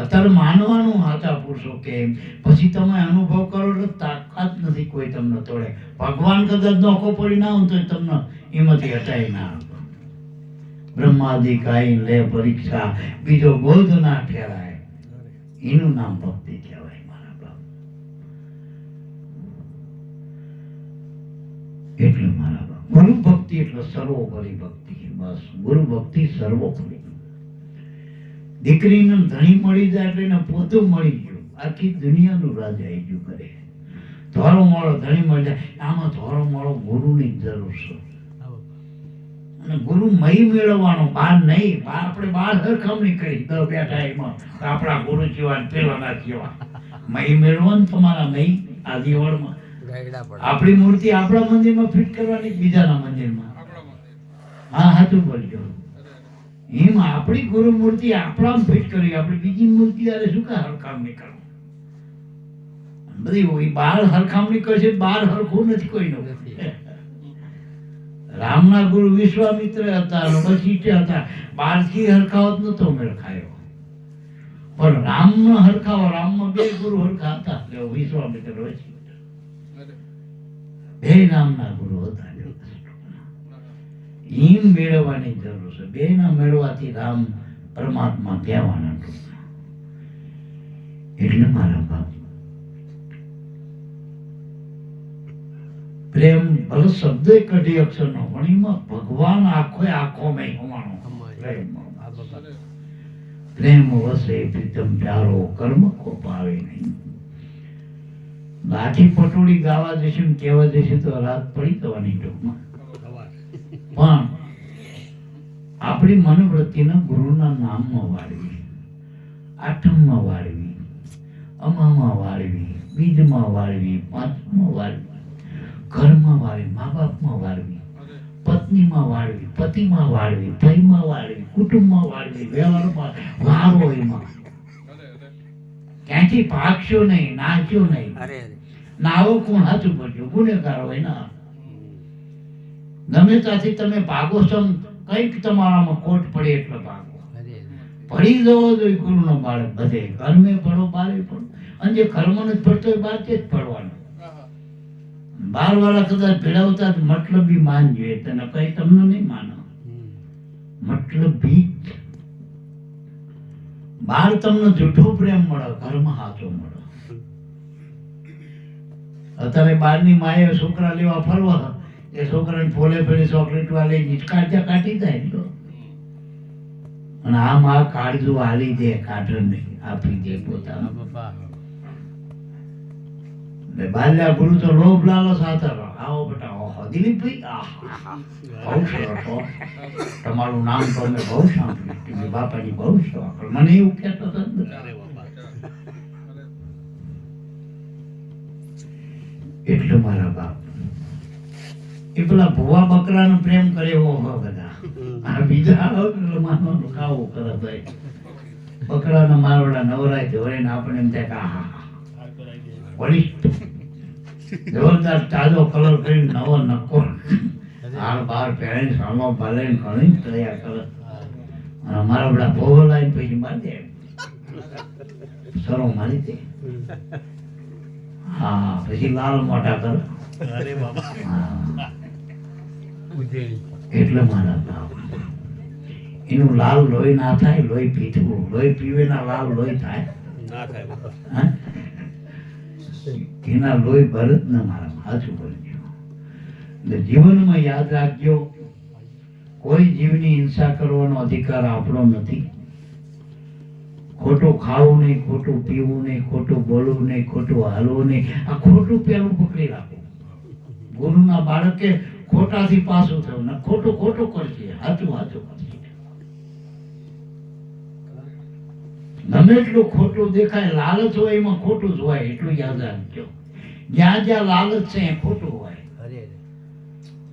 અત્યારે માનવાનું સાચા પુરુષો કે પછી તમે અનુભવ કરો એટલે તાકાત નથી કોઈ તમને તોડે. ભગવાન કદાચ નોખો પડી ના હોય તો તમને એમાંથી હટાઈ ના આવે. બ્રહ્માદિ કાઈ લે પરીક્ષા, બીજો બોધ ના ઠેરાય. એનું નામ ભક્તિ કહેવાય મારા બાપ. એટલે મારા બાપ ગુરુ ભક્તિ એટલે સર્વોપરી ભક્તિ. બસ ગુરુ ભક્તિ સર્વોપરી. દીકરીને ધણી મળી જાય એટલે એને પોતું મળી ગયું, આખી દુનિયાનું રાજ આવી ગયું કરે. ધોરો મોળો ધણી મળી જાય, આમાં ધોરો મોળો ગુરુની જરૂર છે. અને ગુરુ મહી મેળવવાનો, બાર નહીં. આપણે બાર સરખામણી કરી દ બેઠા એમાં આપણા ગુરુ જેવા પેલાના જેવા મહી મેળવો ને તમારા મહી આ દિવાળમાં આપણી મૂર્તિ આપણા મંદિરમાં ફિટ કરવાની બીજાના મંદિરમાં. હા સાચું બોલજો. એમ આપણી ગુરુ મૂર્તિ આપણા ફિટ કરવી, આપણી બીજી મૂર્તિ આરે શું કા હરખામણી કરવું? બધી હોય બહાર હરખામણી કરશે, બહાર હરખું નથી કોઈનું. રામના ગુરુ વિશ્વામિત્ર હતા, વશિષ્ઠ હતા, બહારથી હરખાવત નતો મેળ ખાયો. પણ રામનો હરખાવો, રામમાં બે ગુરુ હરખા હતા, વિશ્વામિત્ર વશિષ્ઠ બે રામના ગુરુ હતા. એમ મેળવવાની જરૂર છે. બે ના મેળવાથી રામ પરમાત્મા કહેવાના. એટલે મારા બાપ પ્રેમ ભલે શબ્દ કઢી અક્ષર નો, પણ એમાં ભગવાન આખો મેં હોવાનો પ્રેમ વસે પ્રીતમ પ્યારો કર્મ કો પાવે નહીં. લાઠી પટોળી ગાવા જશે ને કહેવા જશે તો રાત પડી જવાની ટૂંકમાં. પણ આપણી મનોવૃત્તિને ગુરુના નામમાં વાળવી, આઠમમાં વાળવી, અમામાં વાળવી, બીજમાં વાળવી, પાંચમાં વાળવી, ઘરમાં વાળવી, મા બાપમાં વાળવી, પત્નીમાં વાળવી, પતિમાં વાળવી, ભાઈમાં વાળવી, કુટુંબમાં વાળવી, વ્યવહારમાં વાળો. એમાં ક્યાંથી ભાગશો નહીં, નાચ્યો નહીં. નાવો કોણ હાથું પડ્યો? ગુનેગાર હોય ના. ગમે ત્યાંથી તમે ભાગો છો, કઈક તમારામાં ખોટ પડે એટલે ભાગો. પડી જવો જોઈએ ગુરુનો બાળક બધે. ઘરમે પડો, બારે પડો, અને જે ઘરમાં નથી પડતો એ બહાર જ પડવાનો. બાર વાળા કદાચ ભેળવતા મતલબી માનજો, તને કઈ તમને નહીં માનો. મતલબી બાર તમને જૂઠો પ્રેમ મળે, ઘરમાં સાચો મળે. અત્યારે બારની માએ છોકરા લેવા ફરવા, એ છોકરાને ફોલે ફેરી ચોકલેટ વાળી નીચકાળજા કાઢી જાય. અને આમ આ કાળજુ હાલી દે, કાઢર નહીં આપી દે પોતાના. બાલ્યા ગુરુ તો લોભ લાલો સાથે આવો બેટા. ઓહો દિલીપભાઈ, બહુ સરસ હો, તમારું નામ તો અમે બહુ સાંભળ્યું, બાપાની બહુ સેવા કરો. મને એવું કહેતો હતો. એટલે મારા બાપ એ પેલા ભુવા બકરાનો પ્રેમ કરે એવો બધા. આ બીજા માનવાનું ખાવું કરે ભાઈ. બકરાના મારવાડા નવરાય ધોરે ને આપણે એમ થાય કે આહા વરિષ્ઠ જોરદાર તાજો કલર કરીને નવો નક્કો હાર બાર પહેરીને સામો ભાલે ઘણી તૈયાર કરે. અને અમારા બધા ભોગો લાવીને પછી મારી દે, સરો મારી દે. હા પછી લાલ મોટા કરે. એટલે મારા બાપ એનું લાલ લોહી ના થાય, લોહી પીધું, લોહી પીવે ના લાલ લોહી થાય ના થાય. એના લોહી ભરત ને મારા સાચું બોલજો. એટલે જીવનમાં યાદ રાખજો, કોઈ જીવની હિંસા કરવાનો અધિકાર આપણો નથી. ખોટું ખાવું નહીં, ખોટું પીવું નહીં, ખોટું બોલવું નહીં, ખોટું હાલવું નહીં. આ ખોટું પેલું પકડી રાખવું. ગુરુના બાળકે ખોટાથી પાછું થયું ને ખોટું ખોટું કરશે, સાચું સાચું કરશે. ગમે એટલું ખોટું દેખાય, લાલચ હોય એમાં ખોટું જ હોય, એટલું યાદ રાખજો. જ્યાં જ્યાં લાલચ છે એ ખોટું હોય.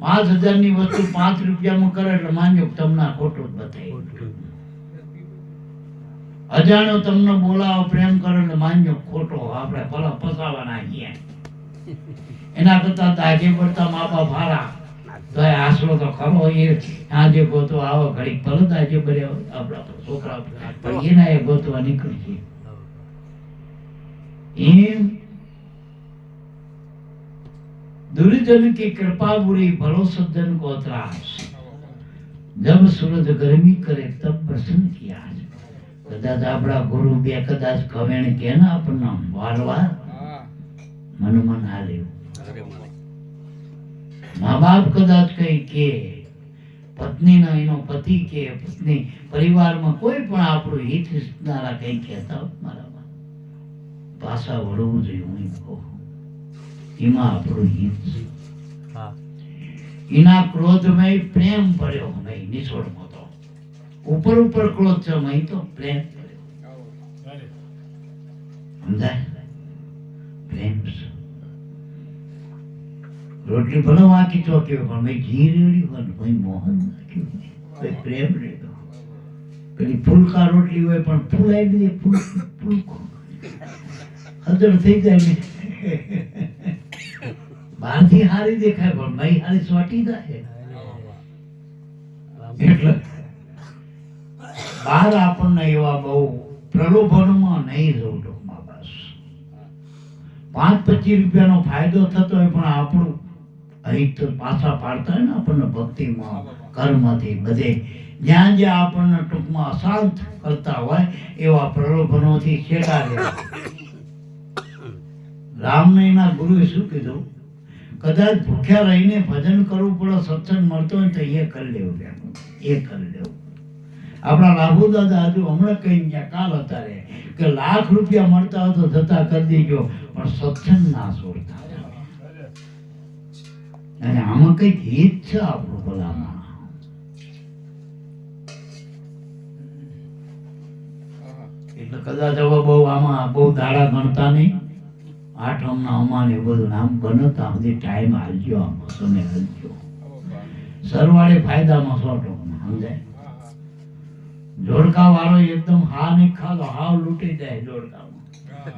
5,000 ની વસ્તુ 5 રૂપિયામાં કરે એટલે માન્યો તમને ખોટું જ બતાવે. અજાણ્યો તમને બોલાવો, પ્રેમ કરે એટલે માન્યો ખોટો, આપણે ભલા ફસાવાના છીએ. એના કરતા દાજે પડતા મા બાપ હારા, તો આશરો તો ખરો. એ આજે ગોતો આવો ઘડી ભલે દાજે ભર્યા આપણા છોકરા, પણ એના એ ગોતવા નીકળી છે. એમ दुर्जन की कृपा बुरी भलो सज्जन को त्रास, जब सूरज गर्मी करे तब प्रसन्न किया. कदाच आपड़ा गुरु बे कदाच कवेण के ना अपना वालवा मन मन हाले. माँ बाप कदाच कहीं के पत्नी ना एनो पति के पत्नी परिवार में कोई पण आपणो हित ઈચ્છનારા कहीं कहता मारा भाषा वळવું જોઈએ. હું કહું એમાં આપણું હિત છે. એના ક્રોધમાં પ્રેમ પડ્યો નહીં, નિસોડમાં તો ઉપર ઉપર ક્રોધ છે, નહીં તો પ્રેમ પડ્યો. સમજાય? પ્રેમ છે. રોટલી ભલે વાંકી ચોકી હોય પણ મેં ઘી રેડ્યું હોય ને ભાઈ મોહન નાખ્યું હોય, ભાઈ પ્રેમ રેડો. પેલી ફૂલકા રોટલી હોય પણ ફૂલાઈ દે ફૂલકો અદર થઈ જાય ને બહારથી હારી દેખાય પણ મહી હારી સોટી જાય. એટલે બહાર આપણને એવા બહુ પ્રલોભનમાં નહીં જવું ટૂંકમાં. બસ 5-25 રૂપિયાનો ફાયદો થતો હોય પણ આપણું અહીં તો પાછા પાડતા હોય ને આપણને ભક્તિમાં કર્મથી બધે જ્યાં જ્યાં આપણને ટૂંકમાં અશાંત કરતા હોય એવા પ્રલોભનોથી છેટા રહ્યા. રામનૈના ગુરુએ શું કીધું? કદાચ ભૂખ્યા રહીને ભજન કરવું પડે, સત્સંગ મળતો હોય તો એ કરી લેવું, એ કરી લેવું. આપણા લાભુ દાદા હજુ હમણાં કઈ ગયા કાલ અત્યારે કે લાખ રૂપિયા મળતા હોય તો જતા કરી દેજો પણ સત્સંગ ના છોડતા. અને આમાં કઈક હિત છે આપણું ભલામાં. એટલે કદાચ હવે બહુ આમાં બહુ દાડા ગણતા નહીં. આઠમના અમાને બધું નામ બનતા સુધી ટાઈમ હાલજો, આમાં સમય હાલજો. સરવાળે ફાયદામાં 100%, સમજાય? જોડકા વાળો એકદમ હા નહીં ખાધો હાવ લૂંટી જાય જોડકામાં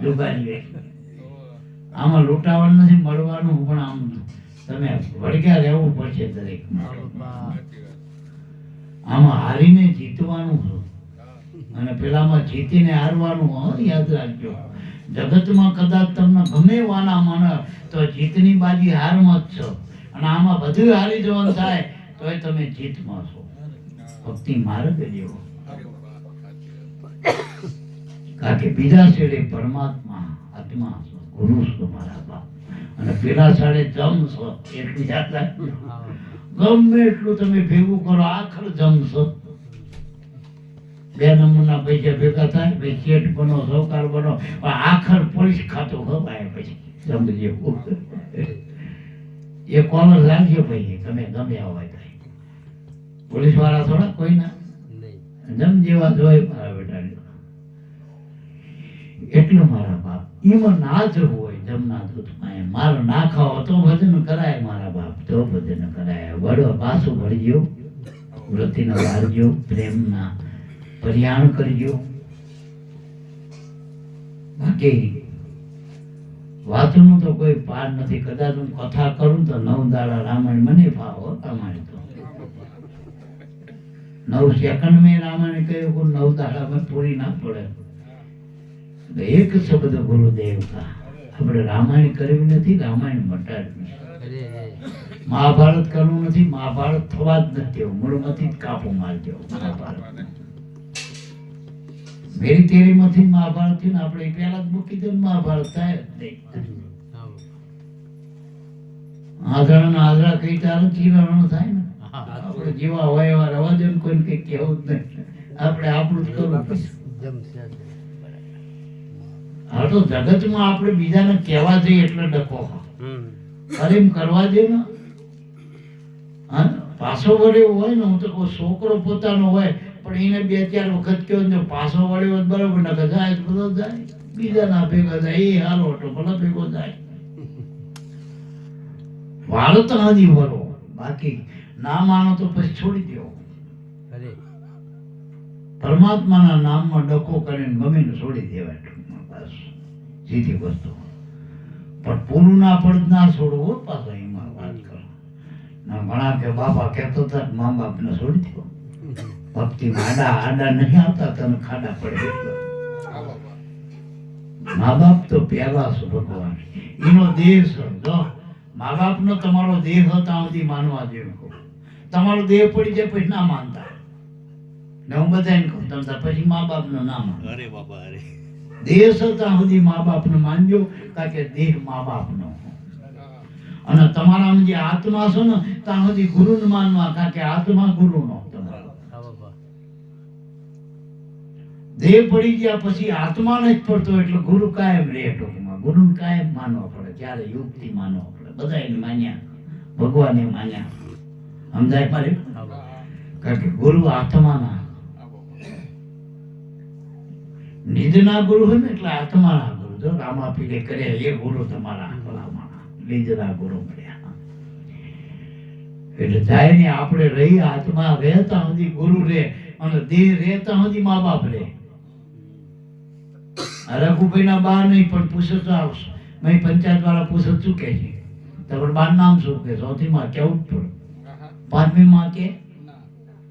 દુબારી. આમાં લૂંટાવાનું નથી, મળવાનું પણ આમ તમે વળગ્યા રહેવું પડશે દરેક. આમાં હારીને જીતવાનું અને પેલામાં જીતીને હારવાનું. યાદ રાખજો, જગતમાં કદાચ તમને ગમે વાના મને તો જીતની બાજી હારમાં જ છો, અને આમાં બધું હારી જવાનું થાય તોય તમે જીતમાં છો. ભક્તિ માર્ગ જેવો. કારણ કે બીજા છેડે પરમાત્મા આત્મા છો, ગુરુ છો મારા બાપ, અને પેલા છેડે જમ છો. એટલું યાદ રાખજો. ગમે એટલું તમે ભેગું કરો આખર જમ છો. 2 નંબરના પૈસા ભેગા થાય, ભાઈ શેઠ બનો, સૌકાર બનો, આખર પોલીસ ખાતું ખપાય પછી સમજો. એ કોલર રાખજો ભાઈ, તમે ગમે હોય તો. પોલીસ વાળા થોડા કોઈ ના જમ જેવા જોઈ મારા બેટા. એટલે મારા બાપ એમાં ના જવું હોય જમના દૂધમાં, મારો ના ખાવો તો ભજન કરાય મારા બાપ, તો ભજન કરાય. વડો પાછું વળજો, વૃત્તિનો વારજો, પ્રેમના પરિયાણ કરજો. બાકી વાતનું તો કોઈ પાર નથી. કદાચ હું કથા કરું તો 9 દાડા રામાયણ મને ભાવો. તમારે તો 9 સેકન્ડ મેં રામાયણ કહ્યું, 9 દાડામાં પૂરી ના પડે. એક શબ્દ ગુરુદેવ કા. આપણે રામાયણ કરવી નથી, રામાયણ મટાડવી. મહાભારત કરવું નથી, મહાભારત થવા જ નથી. મૂળમાંથી જ કાપો મારજો મહાભારત. મેરી તેરી માંથી મહાભારત થયું ને આપણે પહેલા જ મૂકી દે, મહાભારત થાય જ નહીં. આંધળાના આંધળા કઈ તારે ચીરવાનું થાય ને. આપણે જેવા હોય એવા રવા દે, કોઈ કઈ કહેવું જ નહીં. આપણે આપણું જ કરવું પડશે. હા તો જગતમાં આપણે બીજાને કહેવા જઈએ એટલે ડખો. અરે એમ કરવા દે ને. પાછો વળ્યો હોય ને, હું તો કોઈ છોકરો પોતાનો હોય પણ એને 2-4 વખત કહ્યો ને પાછો વળ્યો બરોબર ના જાય બધો જાય, બીજા ના ભેગા જાય. એ હાલો તો ભલે ભેગો જાય. વાળો તો હજી વળો, બાકી ના માનો તો પછી છોડી દેવો. પરમાત્માના નામમાં ડખો કરીને ગમીને છોડી દેવાય. બસ સીધી વસ્તુ. પણ પૂરું ના પડ ના છોડવું પાછો. એમાં વાત કરો ના ઘણા કે બાપા કહેતો હતા મા બાપને છોડી દો. ભક્તિ આડા નહીં આવતા, તમે ખાડા પડે. મા બાપ તો પહેલા છો ભગવાન. એનો દેહ છે. જો મા બાપ નો તમારો દેહ હતા સુધી માનવા જેવું. તમારો દેહ પડી જાય પછી ના માનતા. ને હું બધાને કહું તમે પછી મા બાપ નો ના માનો. અરે બાબા અરે. દેહ હતા સુધી મા બાપ ને માનજો, કારણ કે દેહ મા બાપ નો. અને તમારા જે આત્મા છો ને ત્યાં સુધી ગુરુ ને માનવા, કારણ કે આત્મા ગુરુ નો. દેહ પડી ગયા પછી આત્મા નથી પડતો એટલે ગુરુ કાયમ રહે. ટૂંકમાં ગુરુ કાયમ માનવા પડે. ત્યારે યુક્તિ માનવા પડે. બધા એને માન્યા, ભગવાને માન્યા. સમજાય મારે? કારણ કે ગુરુ આત્માના. નિજના ગુરુ હોય ને એટલે આત્માના ગુરુ. જો રામા પીરે કર્યા એ ગુરુ તમારા ભલામણા. નિજના ગુરુ મળ્યા. એટલે જાય ને આપણે રહી આત્મા રહેતા સુધી ગુરુ રહે અને દેહ રહેતા સુધી મા બાપ રહે. રઘુભાઈ ના બા નહીં પણ પૂછો તો આવશે મેં પંચાયત વાળા પૂછો શું કે છે તમારું બાર નામ શું કે ચોથી માં કેવું પડે પાંચમી માં કે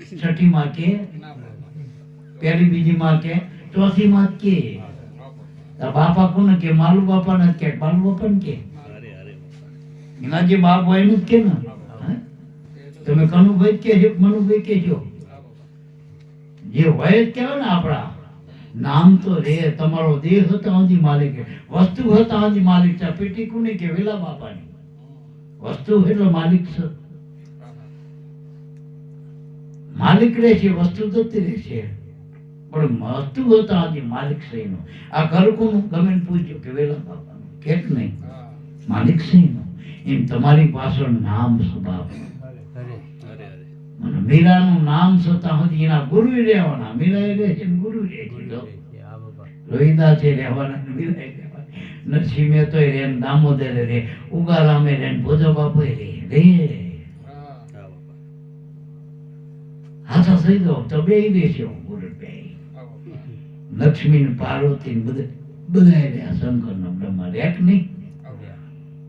છઠ્ઠી માં કે પહેલી બીજી માં કે ચોથી માં કે બાપા કોને કે માલુ બાપા ને કે બાલુ બાપા ને કે એના જે બાપ હોય એનું જ કે ને તમે કનુભાઈ કે છો મનુભાઈ કે છો જે હોય જ કહેવાય ને આપણા નામ તો રે તમારો દેહ હતા સુધી માલિક વસ્તુ હતા સુધી માલિક છે પેટી કોને કે વેલા બાપાની વસ્તુ એટલે માલિક છે માલિક રહે છે વસ્તુ જતી રહે છે પણ વસ્તુ હતા સુધી માલિક છે એનો આ ઘર કોનું ગમે પૂછ્યું કે વેલા બાપાનું કેટ નહીં માલિક છે એનો એમ તમારી પાછળ નામ છે બાપ અને મીરાનું નામ છતાં સુધી એના ગુરુ રહેવાના મીરા રહે છે ગુરુ રહે છે રોહિદાસે રહેવાના મીરા રહેવાના નરસિંહ મહેતો રે દામોદર રે ઉગારામે રે ભોજા બાપુ રે હાથા થઈ જાઓ તો બે દેશે ગુરુ બે લક્ષ્મી ને પાર્વતી ને બધા રહ્યા શંકર નો બ્રહ્મા રે નહીં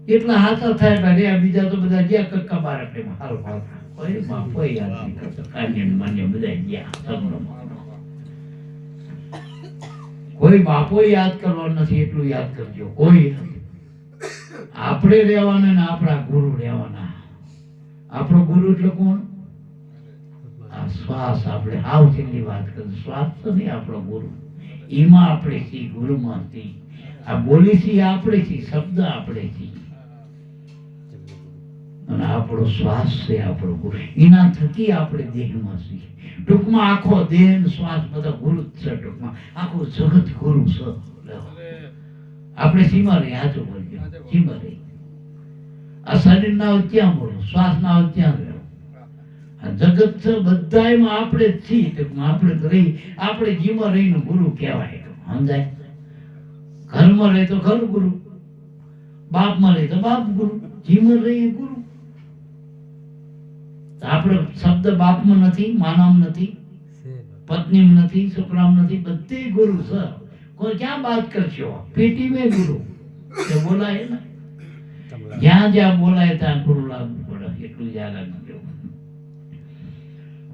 એટલા હાથા થાય રે બીજા તો બધા ગયા કક્કા બાર એટલે હાલ હાલ કોઈ બાપો યાદ નહીં કરતો કાન્યન માન્ય બધા ગયા સબનો કોઈ બાપો યાદ કરવા નથી એટલું યાદ કરજો કોઈ આપણે રહેવાના ને આપણા ગુરુ રહેવાના આપણો ગુરુ એટલે કોણ આ શ્વાસ આપણે હાવ છેલ્લી વાત કરીએ શ્વાસ તો નહીં આપણો ગુરુ એમાં આપણે છીએ ગુરુમાં છીએ આ બોલી છીએ આપણે છીએ શબ્દ આપણે છીએ અને આપણો શ્વાસ છે આપણો ગુરુ એના થકી આપણે દેહમાં છીએ ટૂંકમાં આખો દેહ શ્વાસ બધા ગુરુ જ છે ટૂંકમાં આખું જગત ગુરુ છે આપણે સીમા રહી હાથો બોલજો સીમા રહી આ શરીર ના હોય ત્યાં બોલો શ્વાસ ના હોય ત્યાં રહો આ જગત છે બધામાં આપણે જ છીએ ટૂંકમાં આપણે જ રહી આપણે જીમાં રહીને ગુરુ કહેવાય સમજાય ઘરમાં રહે તો ઘર ગુરુ બાપમાં રહે તો બાપ ગુરુ જીમાં રહીએ ગુરુ આપણો શબ્દ બાપમાં નથી માનામ નથી પત્નીમાં નથી છોકરામાં નથી બધી ગુરુ છે કોઈ ક્યાં વાત કરશો પેટી મેં ગુરુ બોલાય ને જ્યાં જ્યાં બોલાય ત્યાં ગુરુ લાગવું પડે એટલું યાદ રાખજો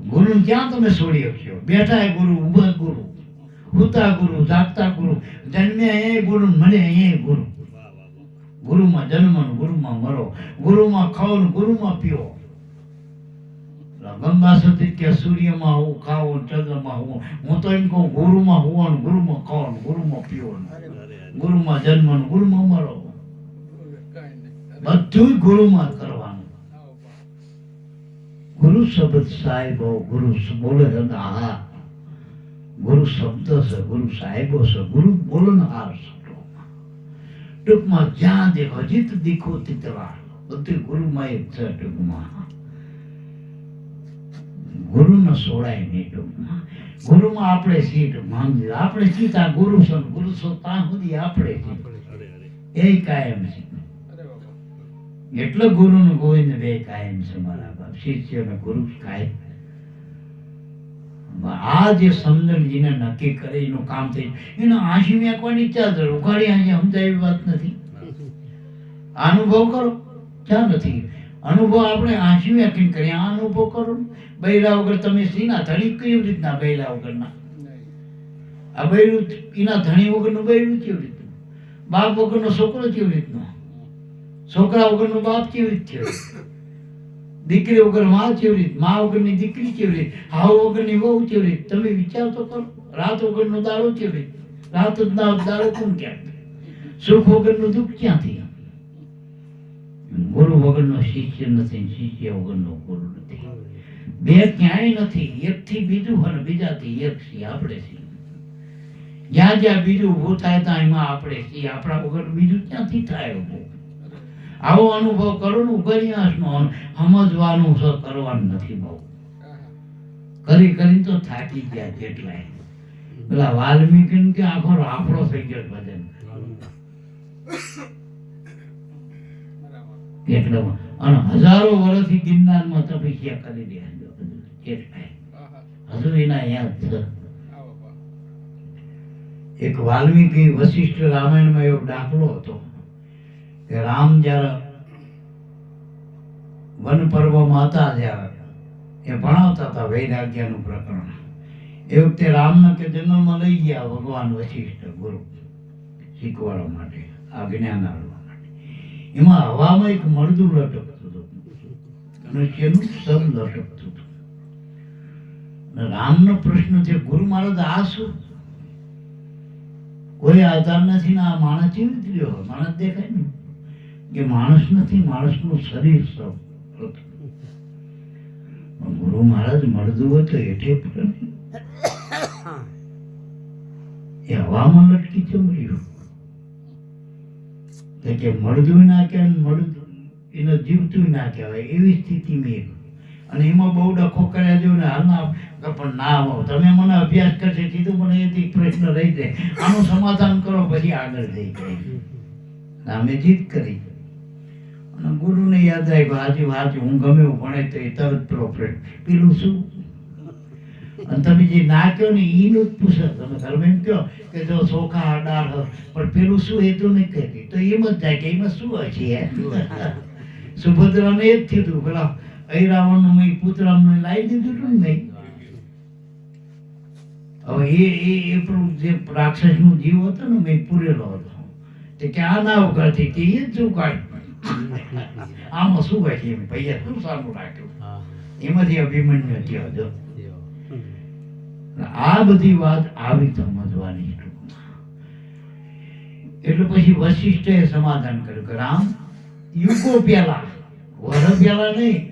ગુરુ ક્યાં તમે છોડી શકશો બેઠા ગુરુ ઉભા ગુરુ હુતા ગુરુ જાગતા ગુરુ જન્મ્યા એ ગુરુ મળે એ ગુરુ ગુરુમાં જન્મ ગુરુમાં મરો ગુરુમાં ખાઓ ગુરુમાં પીઓ ગંગા સતી કે સૂર્યમાં હું ખાવો ચંદ્રમાં હું તો એમ કહું ગુરુમાં હોવાનું ગુરુમાં ખાવાનું ગુરુમાં પીવાનું ગુરુમાં જન્મ ગુરુમાં મરો બધું ગુરુમાં કરવાનું ગુરુ શબ્દ સાહેબો ગુરુ બોલે હા ગુરુ શબ્દ છે ગુરુ સાહેબો છે ગુરુ બોલનહાર છે ટૂંકમાં જ્યાં દેખો જીત દીખો તિતવા બધું ગુરુમાં એક છે ટૂંકમાં ગુરુ ન સોડાય નહીં ટૂંકમાં ગુરુમાં આપણે સીટ માંગી આપણે સીતા ગુરુ છો ગુરુ છો ત્યાં સુધી આપણે એ કાયમ છે એટલે ગુરુ નું ગોવિંદ બે કાયમ છે મારા બાપ શિષ્ય ને ગુરુ કાયમ આ જે સમજણજીને નક્કી કરે એનું કામ થઈ એનો આંસી મેકવાની ઈચ્છા જરૂર ઉઘાડી આંસી સમજાય એવી વાત નથી અનુભવ કરો ક્યાં નથી અનુભવ આપણે આંસી મેકીને કરીએ આ અનુભવ કરો બૈરા વગર તમે સીના ધણી કેવી રીતના બૈરા વગરના આ બૈરું એના ધણી વગરનું બૈરું કેવી રીતનું બાપ વગરનો છોકરો કેવી રીતનો છોકરા વગરનો બાપ કેવી રીત છે દીકરી વગર માં કેવી રીત માં વગરની દીકરી કેવી રીત હાવ વગરની વહુ કેવી રીત તમે વિચાર તો કરો રાત વગરનો દાડો કેવી રીત રાત દાડો કોણ ક્યાં સુખ વગરનું દુઃખ ક્યાંથી ગુરુ વગરનો શિષ્ય નથી શિષ્ય વગરનો ગુરુ નથી બે ક્યાંય નથી એક થી બીજું અને બીજાથી એક છીએ આપણે છીએ જ્યાં જ્યાં બીજું ઉભું થાય ત્યાં એમાં આપણે છીએ આપણા વગર બીજું ક્યાંથી થાય ઉભું આવો અનુભવ કરો ને ઉપરિયાસ નો સમજવાનું છે કરવાનું નથી બહુ કરી કરીને તો થાકી ગયા કેટલાય પેલા વાલ્મીકી કે આખો રાફડો થઈ ગયો ભજન કે એકદમ અને હજારો વર્ષથી ગિરનારમાં તપસ્યા કરી રહ્યા હજુ એના યાદ છે. એક વાલ્મીકી વશિષ્ઠ રામાયણમાં એવો દાખલો હતો કે રામ જ્યારે વન પર્વમાં હતા, જ્યારે એ ભણાવતા હતા વૈરાગ્યનું પ્રકરણ, એ વખતે રામને કે જંગલમાં લઈ ગયા ભગવાન વશિષ્ઠ ગુરુ શીખવાડવા માટે, આ જ્ઞાન આપવા માટે. એમાં હવામાં એક મળદું લટકતું હતું, મનુષ્યનું સર લટકતું હતું. રામનો પ્રશ્ન છે, ગુરુ મહારાજ આ શું? કોઈ આધાર નથી ને આ માણસ કેવી રીતે રહ્યો? માણસ દેખાય ને કે માણસ નથી, માણસનું શરીર સર. ગુરુ મહારાજ મળદું હોય તો એઠે પડે, એ હવામાં લટકી કેમ રહ્યું? કે મળદું ના કહેવાય, મળદું એને જીવતું ના કહેવાય, એવી સ્થિતિમાં. અને એમાં બહુ ડખો કર્યા જેવું ને હાલના પણ ના હો, તમે મને અભ્યાસ કરશે કીધું, મને એથી પ્રશ્ન રહી જાય, આનું સમાધાન કરો પછી આગળ જઈ જાય. અમે જીત કરી અને ગુરુને યાદ રાખ્યું, હાજી હાજી હું ગમે એવું ભણે તો એ તરત પેલો પ્રશ્ન, પેલું શું? અને તમે જે ના કહો ને એનું જ પૂછો. તમે ધર્મ એમ કહો કે જો ચોખા અડાર પણ પેલું શું એ તો નહીં કહેતી, તો એમ જ થાય કે એમાં શું હશે. સુભદ્રાને એ જ થયું હતું, પેલા ઐરાવણનું મેં પુતરામને લાવી દીધું હતું ને. હવે એ પેલું જે રાક્ષસનું જીવ હતો ને મેં પૂરેલો હતો, તે કે આ ના ઉગાડતી કે એ જ ઉગાડ, આમાં શું હોય છે એમ ભૈયા શું સારું રાખ્યું, એમાંથી અભિમન્યુ થયો હતો. આ બધી વાત આવી સમજવાની. એટલે પછી વશિષ્ઠે સમાધાન કર્યું કે રામ, યુગો પહેલા, વર પહેલા નહીં,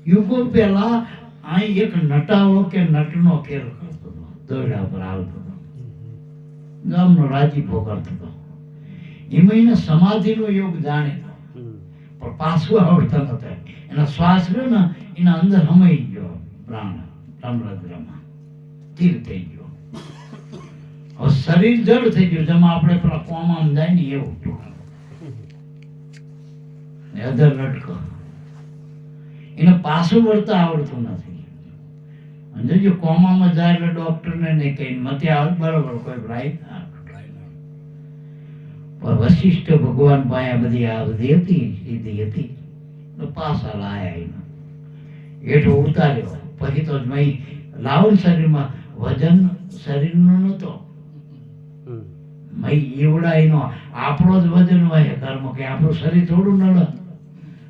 યુગો પહેલા અહીં એક નટાવો કે નટનો ખેલ કરતો હતો, દોરડા પર આવતો હતો, ગામનો રાજીપો કરતો હતો. એમાં એને સમાધિનો યોગ જાણેલો, પણ પાછું આવડતો નતો. એનો શ્વાસ રહ્યો ને એના અંદર હમાઈ ગયો, પ્રાણ રમરદ્રમાં સ્થિર થઈ ગયો. હવે શરીર જડ થઈ ગયું, જેમાં આપણે પેલા કોમામાં જાય ને એવું અધર લટકો. એને પાછું વળતા આવડતું નથી. અને જો કોમામાં જાય એટલે ડોક્ટરને નહીં કહીને મતે આવે બરોબર, કોઈ રાઈટ ના. પણ વશિષ્ઠ ભગવાન પાસે બધી આ બધી હતી, સીધી હતી, પાછા લાયા એને હેઠો ઉતાર્યો. પછી તો લાવો શરીરમાં વજન શરીરનું નતો, એવડા એનો આપણો જ વજન હોય કર્મ, કે આપણું શરીર થોડું નડે,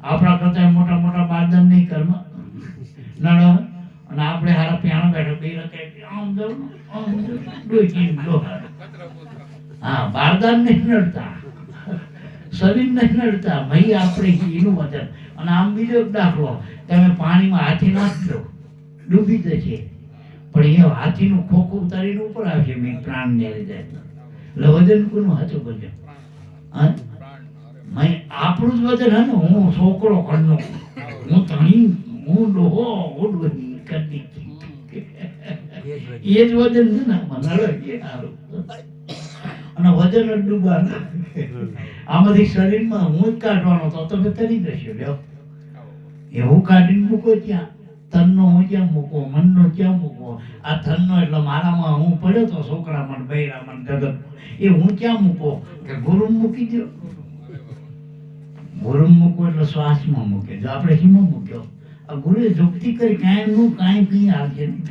આપણા કરતા મોટા મોટા બારદાન નહીં કર્મ નડે. અને આપણે હારા પ્યાણો બેઠો બે રકે આમ જવું હા, બારદાન નહીં નડતા, શરીર નહીં નડતા, મહી આપણે એનું વજન. અને આમ બીજો દાખલો, તમે પાણીમાં હાથી નાખજો ડૂબી જશે, પણ એ હાથીનું ખોખું ઉતારીને ઉપર આવશે મેં પ્રાણ જ્યારે જાય. એટલે વજન કોનું હાથું વજન? આપણું જ વજન હે ને. હું છોકરો ઘરનો, હું ધણી, હું ડોહો, હું ડોહી કરી, એ જ વજન છે ને. અને વજન જ ડૂબાના, આમાંથી શરીરમાં હું જ કાઢવાનો તો તમે તરી જશો. લ્યો એવું કાઢીને મૂકો ત્યાં, તનનો હું ક્યાં મૂકો, મનનો ક્યાં મૂકો? આ તનનો એટલે મારામાં હું પડ્યો તો છોકરામાં, બૈરામાં, જગત, એ હું ક્યાં મૂકો? કે ગુરુ મૂકી દો. ગુરુ મૂકો એટલે શ્વાસમાં મૂકે. જો આપણે હિમો મૂક્યો, આ ગુરુએ જોગતી કરી કાંઈ નું કાંઈ કઈ આવશે નહીં.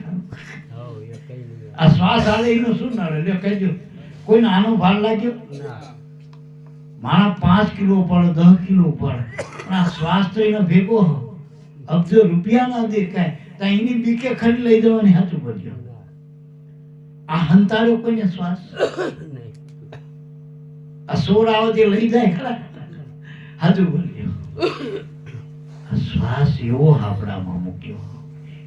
આ શ્વાસ આવે એનું શું નડે? લ્યો કહેજો, કોઈને આનો ભાર લાગ્યો? મારા 5 કિલો પડે, 10 કિલો પડે, પણ આ શ્વાસ તો એનો ભેગો અબજો રૂપિયા ના દેખાય, તો એની બીકે ખરી લઈ જવાની. સાચું બોલજો, આ હંતાળ્યો કોઈને શ્વાસ? આ સોર આવે તે લઈ જાય ખરા? સાચું બોલજો, આ શ્વાસ એવો આપણામાં મૂક્યો,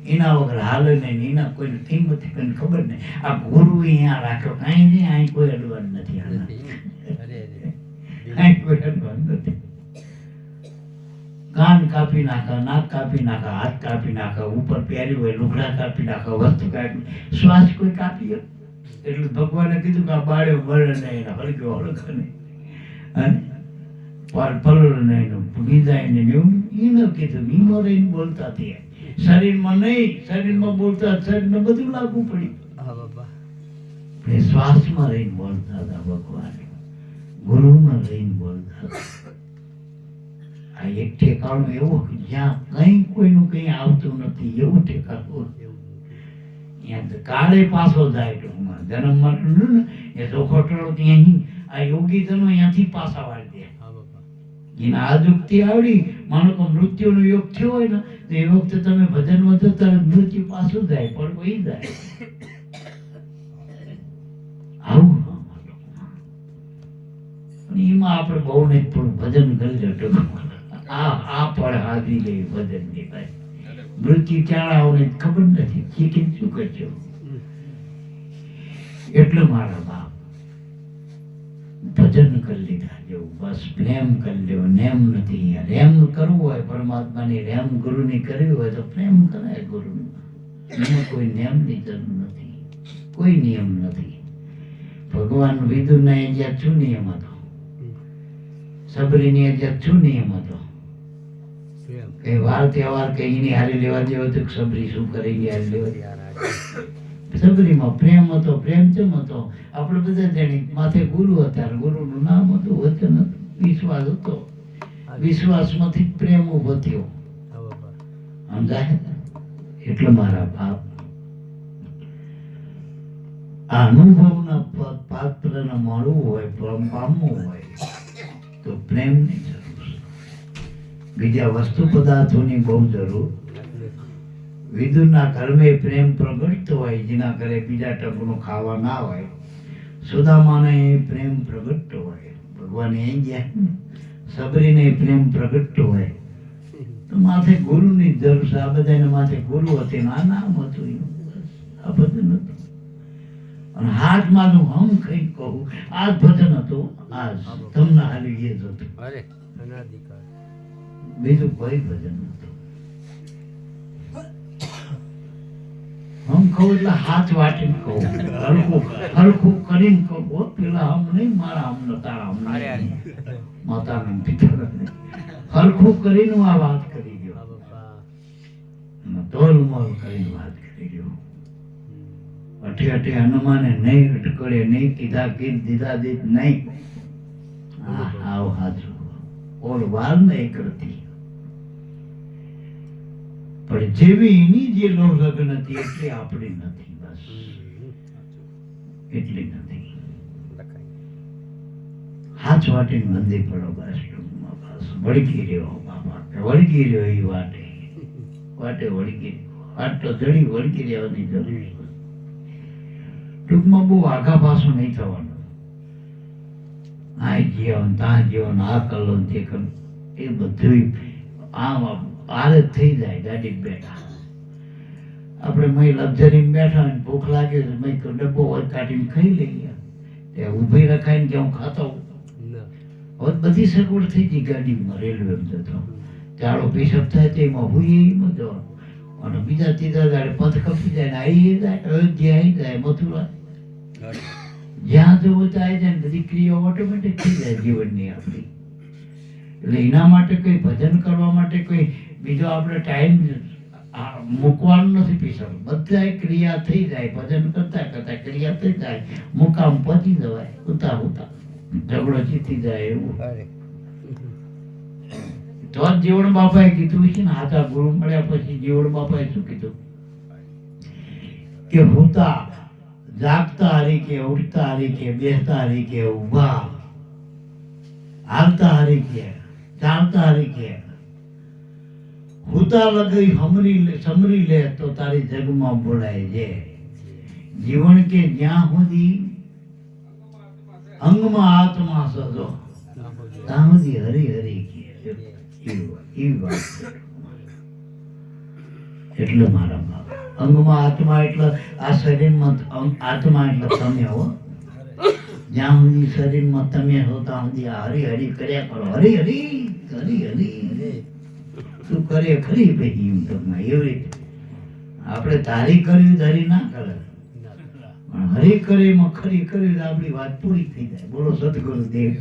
એના વગર હાલે નહીં, એના કોઈને કિંમત કોઈને ખબર નહીં. આ ગુરુ અહીંયા રાખ્યો, કાંઈ નહીં, અહીં કોઈ અડવાનું નથી, અહીં કોઈ અડવાનું નથી. કાન કાપી નાખે, નાક કાપી નાખે, હાથ કાપી નાખે, ઉપર પહેર્યું હોય લુગડા કાપી નાખે, વસ્તુ કાપી, શ્વાસ કોઈ કાપી? એટલે ભગવાને કીધું કે આ બાળ્યો બળે નહીં, હળગ્યો હળગે નહીં. પલળને ભીંજાઈને એવું એને કીધું ઈમો રહીને બોલતા થયા. શરીરમાં નહીં, શરીરમાં બોલતા શરીરને બધું લાગુ પડ્યું. એ શ્વાસમાં રહીને બોલતા હતા ભગવાન, ગુરુમાં રહીને બોલતા હતા. આ એક ઠેકાણું એવું જ્યાં કઈ કોઈનું કઈ આવતું નથી એવું ઠેકાણું. કાળે પાછો જાય ટૂંકમાં જન્મ મરણ ને એ ચોખોટડો ત્યાંથી આ યોગી જનો અહીંયાથી પાછા વાળી દે. એના આ યુક્તિ આવડી, માનો કે મૃત્યુનો યોગ થયો હોય ને તો એ વખતે તમે ભજનમાં જતા મૃત્યુ પાછું જાય પણ કોઈ જાય. આવું એમાં આપણે બહુ નહીં થોડું ભજન કરી લે ટૂંકમાં. આ પણ હાજરી લે ભજન ની ભાઈ. મૃત્યુ ક્યાં આવે ખબર નથી, ચીકી શું કરશો. એટલે મારા બાપ ભજન કરી લીધા જેવું, બસ પ્રેમ કરી લેવો, નેમ નથી. રેમ કરવું હોય પરમાત્માની, રેમ ગુરુની કરવી હોય તો પ્રેમ કરાય ગુરુનો. એને કોઈ નેમની જરૂર નથી, કોઈ નિયમ નથી. ભગવાન વિદુરના જ્યાં શું નિયમ હતો, સબરીની જ્યાં શું નિયમ હતો કે વાર તહેવાર કે એની હારી લેવા દેવો તો સબરી શું કરે એની હારી લેવા દે. સબરીમાં પ્રેમ હતો, પ્રેમ કેમ હતો આપણે બધા જાણી. માથે ગુરુ હતા, ગુરુનું નામ હતું, વચન હતું, વિશ્વાસ હતો. વિશ્વાસમાંથી પ્રેમ ઉભો થયો. સમજાય? એટલે મારા બાપ આ અનુભવના પાત્રને મળવું હોય, પામવું હોય તો પ્રેમની જરૂર છે. બીજા વસ્તુ પદાર્થોની બહુ જરૂર. વિદુરના ઘરમાં પ્રેમ પ્રગટતો હોય, જેના ઘરે બીજા ટકનું ખાવા ના હોય. સુદામાને પ્રેમ પ્રગટતો હોય, ભગવાન એ ગયા. સબરીને પ્રેમ પ્રગટતો હોય તો માથે ગુરુની જરૂર છે. આ બધાને માથે ગુરુ હતી, આ નામ હતું, આ બધું હતું. અને હાથમાં હું હમ કઈ કહું, આ ભજન હતું, આ તમને હાલી એ જ હતું, બીજું કોઈ ભજન નતું. હમ કહું એટલે હાથ વાટીને કહું, હરખું કરીને કહું. પેલા હમ નહીં, મારા હમ તારા હમ નહીં, માતાને પિતાને નહીં. હરખું કરીને આ વાત કરી ગયો, તોલમોલ કરીને વાત કરી ગયો. અઠે અઠે હનુમાને નહીં અટકળે નહીં, કીધા કીધ દીધા દીધ નહીં. આવ હાજુ ઓર વાર નહીં કરતી. પણ જેવી એની જે લોહ લગ્ન હતી એટલી આપણી નથી. બસ એટલી નથી. હાથ વાટીને બંધી પડો બસ. ટૂંકમાં બસ વળગી રહ્યો બાપા, વળગી રહ્યો એ વાટે વાટે વળગી રહ્યો. હાથ તો જડી વળગી રહેવાની જરૂર. ટૂંકમાં બહુ આઘા પાછું નહીં થવાનું. આ જીવન ત્યાં જીવન, આ કલો તે કલો, એ બધું આમ આદત થઈ જાય. ગાડી બેઠા આપણે મય લક્ઝરી બેઠા હોય, ભૂખ લાગે તો મય ડબ્બો હોય કાઢીને ખાઈ લઈએ. ત્યાં ઊભી રખાઈને કે હું ખાતો. હવે બધી સગવડ થઈ ગઈ ગાડીમાં, રેલવેમાં જતો. ચાળો પેશાબ થાય તો એમાં હુઈ એમાં જવાનું. અને બીજા ત્રીજા દાડે પંથ કપી જાય ને આવી જાય, અયોધ્યા આવી જાય, મથુરા જ્યાં જવું ત્યાં આવી જાય. બધી ક્રિયાઓ ઓટોમેટિક થઈ જાય જીવનની આપણી. એટલે એના માટે કોઈ ભજન કરવા માટે કોઈ બીજો આપણે ટાઈમ મૂકવાનું નથી પીછળ. બધા ક્રિયા થઈ જાય, ભજન કરતા કરતા ક્રિયા થઈ જાય, મુકામ પહોંચી જવાય. ઉતા ઉતા ઝઘડો જીતી જાય એવું. તો જ જીવણ બાપાએ કીધું છે ને, હાથા ગુરુ મળ્યા પછી જીવણ બાપાએ શું કીધું કે હોતા જાગતા હરી કે, ઉઠતા હરી કે, બેસતા હરી કે, ઉભા હાલતા હરી કે, ચાલતા હરી કે, હુતા લગઈ સમરી લે તો તારી જગમાં બોલાય છે. જીવન કે જ્યાં સુધી અંગમાં આત્મા સજો ત્યાં સુધી હરી હરી કે. એટલે મારા બાપ અંગમાં આત્મા એટલે આ શરીરમાં આત્મા એટલે તમે હો. જ્યાં સુધી શરીરમાં તમે હો ત્યાં સુધી આ હરી હરી કર્યા કરો. હરી હરી હરી હરી તું કરે ખરી ભાઈ. એમ તમને એવી રીતે આપણે તારી કરી ધરી ના કરે, પણ હરી કરીમાં ખરી કરી આપણી વાત પૂરી થઈ જાય. બોલો સદગુરુ દેવ.